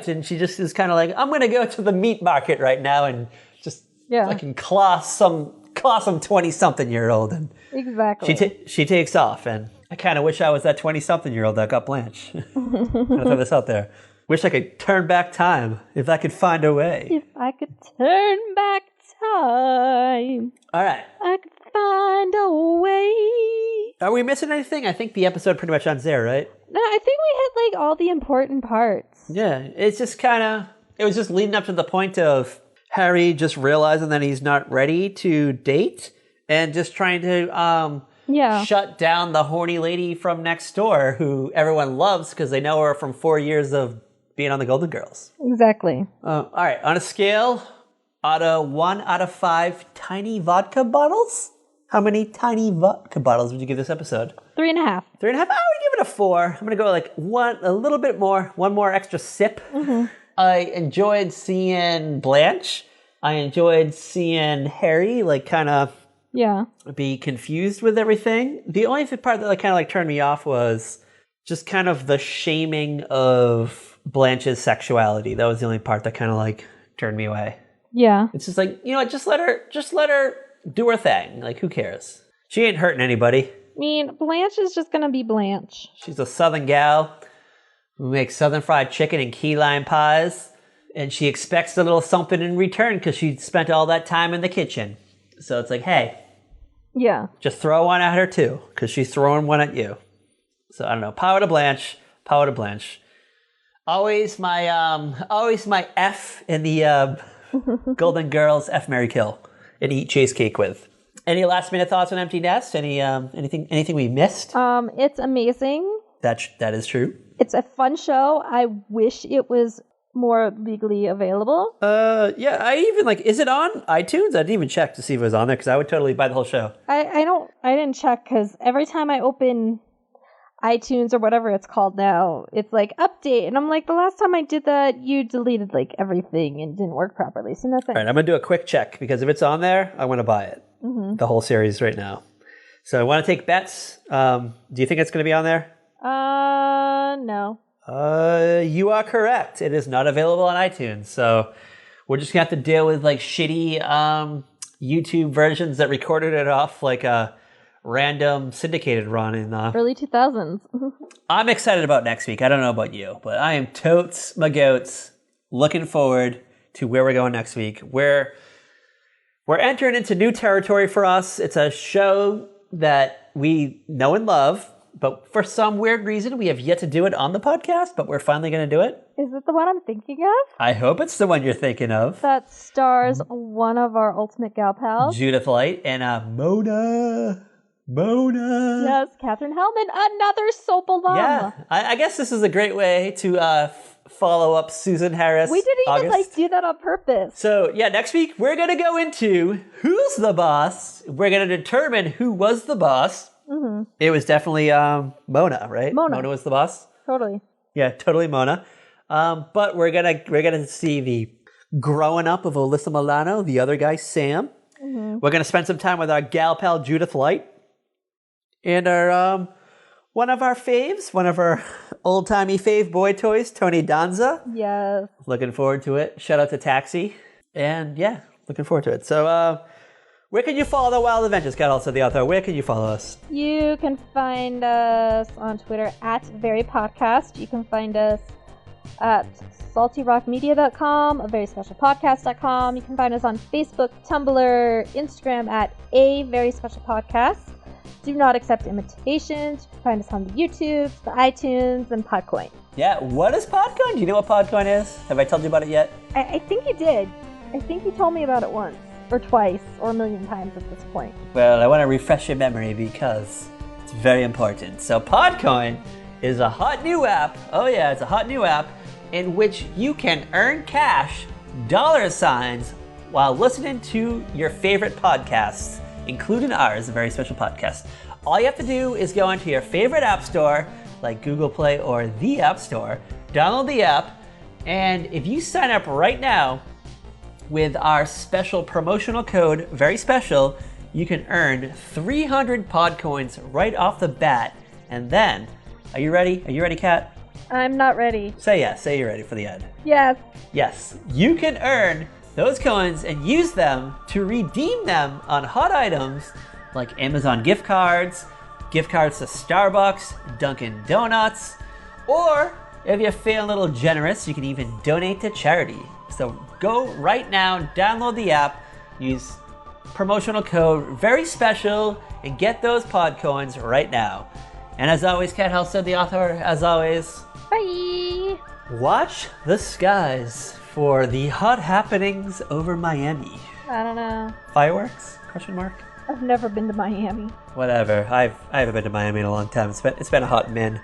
And she just is kind of like, I'm going to go to the meat market right now and just fucking claw some 20-something-year-old. And exactly. She takes off. And I kind of wish I was that 20-something-year-old that got Blanche. I'm going to throw this out there. Wish I could turn back time if I could find a way. If I could turn back time. All right. I could find a way. Are we missing anything? I think the episode pretty much ends there, right? No, I think we hit like all the important parts. Yeah, it's just it was just leading up to the point of Harry just realizing that he's not ready to date and just trying to shut down the horny lady from next door who everyone loves because they know her from 4 years of being on the Golden Girls. Exactly. All right, on a scale, 1 out of 5 tiny vodka bottles, how many tiny vodka bottles would you give this episode? 3.5. 3.5? I would give it a 4. I'm going to go like a little bit more, one more extra sip. Mm-hmm. I enjoyed seeing Blanche. I enjoyed seeing Harry like kind of be confused with everything. The only part that kind of like turned me off was just kind of the shaming of Blanche's sexuality. That was the only part that kind of like turned me away. Yeah. It's just like, you know what, just let her do her thing. Like, who cares? She ain't hurting anybody. I mean, Blanche is just gonna be Blanche. She's a southern gal who makes southern fried chicken and key lime pies. And she expects a little something in return because she spent all that time in the kitchen. So it's like, hey, yeah, just throw one at her too, because she's throwing one at you. So I don't know. Power to Blanche. Power to Blanche. Always my F in the Golden Girls F, Marry, Kill, and eat chase cake with. Any last minute thoughts on Empty Nest? Anything we missed? It's amazing. That is true. It's a fun show. I wish it was more legally available. Yeah, I even is it on iTunes? I didn't even check to see if it was on there because I would totally buy the whole show. I didn't check because every time I open iTunes or whatever it's called now, it's like update, and I'm like, the last time I did that, you deleted everything and didn't work properly. So nothing. All right, I'm gonna do a quick check because if it's on there, I want to buy it, the whole series right now. So I want to take bets. Do you think it's gonna be on there? No. You are correct. It is not available on iTunes, so we're just gonna have to deal with shitty YouTube versions that recorded it off a random syndicated run in early 2000s. I'm excited about next week. I don't know about you, but I am totes my goats looking forward to where we're going next week. We're entering into new territory for us. It's a show that we know and love, but for some weird reason, we have yet to do it on the podcast, but we're finally going to do it. Is it the one I'm thinking of? I hope it's the one you're thinking of. That stars one of our ultimate gal pals. Judith Light and Mona. Yes, Catherine Hellman, another soap alum. Yeah, I guess this is a great way to follow up Susan Harris. We didn't even do that on purpose. So yeah, next week we're going to go into Who's the Boss. We're going to determine who was the boss. Mm-hmm. It was definitely Mona, right? Mona was the boss. Totally. Yeah, totally Mona. But we're gonna see the growing up of Alyssa Milano, the other guy Sam. Mm-hmm. We're gonna spend some time with our gal pal Judith Light, and our one of our faves, one of our old timey fave boy toys, Tony Danza. Yes. Looking forward to it. Shout out to Taxi, and yeah, looking forward to it. So. Where can you follow the Wild Adventures? Got also the author. Where can you follow us? You can find us on Twitter at VeryPodcast. You can find us at saltyrockmedia.com, a very special podcast.com. You can find us on Facebook, Tumblr, Instagram at a very special podcast. Do not accept imitations. You can find us on the YouTube, the iTunes, and Podcoin. Yeah, what is Podcoin? Do you know what Podcoin is? Have I told you about it yet? I think you did. I think you told me about it once. Or twice, or a million times at this point. Well, I want to refresh your memory because it's very important. So Podcoin is a hot new app. Oh yeah, it's a hot new app in which you can earn cash, $, while listening to your favorite podcasts, including ours, a very special podcast. All you have to do is go into your favorite app store, like Google Play or the App Store, download the app, and if you sign up right now, with our special promotional code, very special, you can earn 300 Podcoins right off the bat. And then, are you ready? Are you ready, Kat? I'm not ready. Say yes. Say you're ready for the end. Yes. Yes. You can earn those coins and use them to redeem them on hot items like Amazon gift cards to Starbucks, Dunkin' Donuts, or if you're feeling a little generous, you can even donate to charity. So go right now, download the app, use promotional code very special, and get those Podcoins right now. And as always, Kat Hell said, the author, as always, bye. Watch the skies for the hot happenings over Miami. I don't know. Fireworks? Question mark? I've never been to Miami. Whatever. I haven't been to Miami in a long time. It's been a hot min.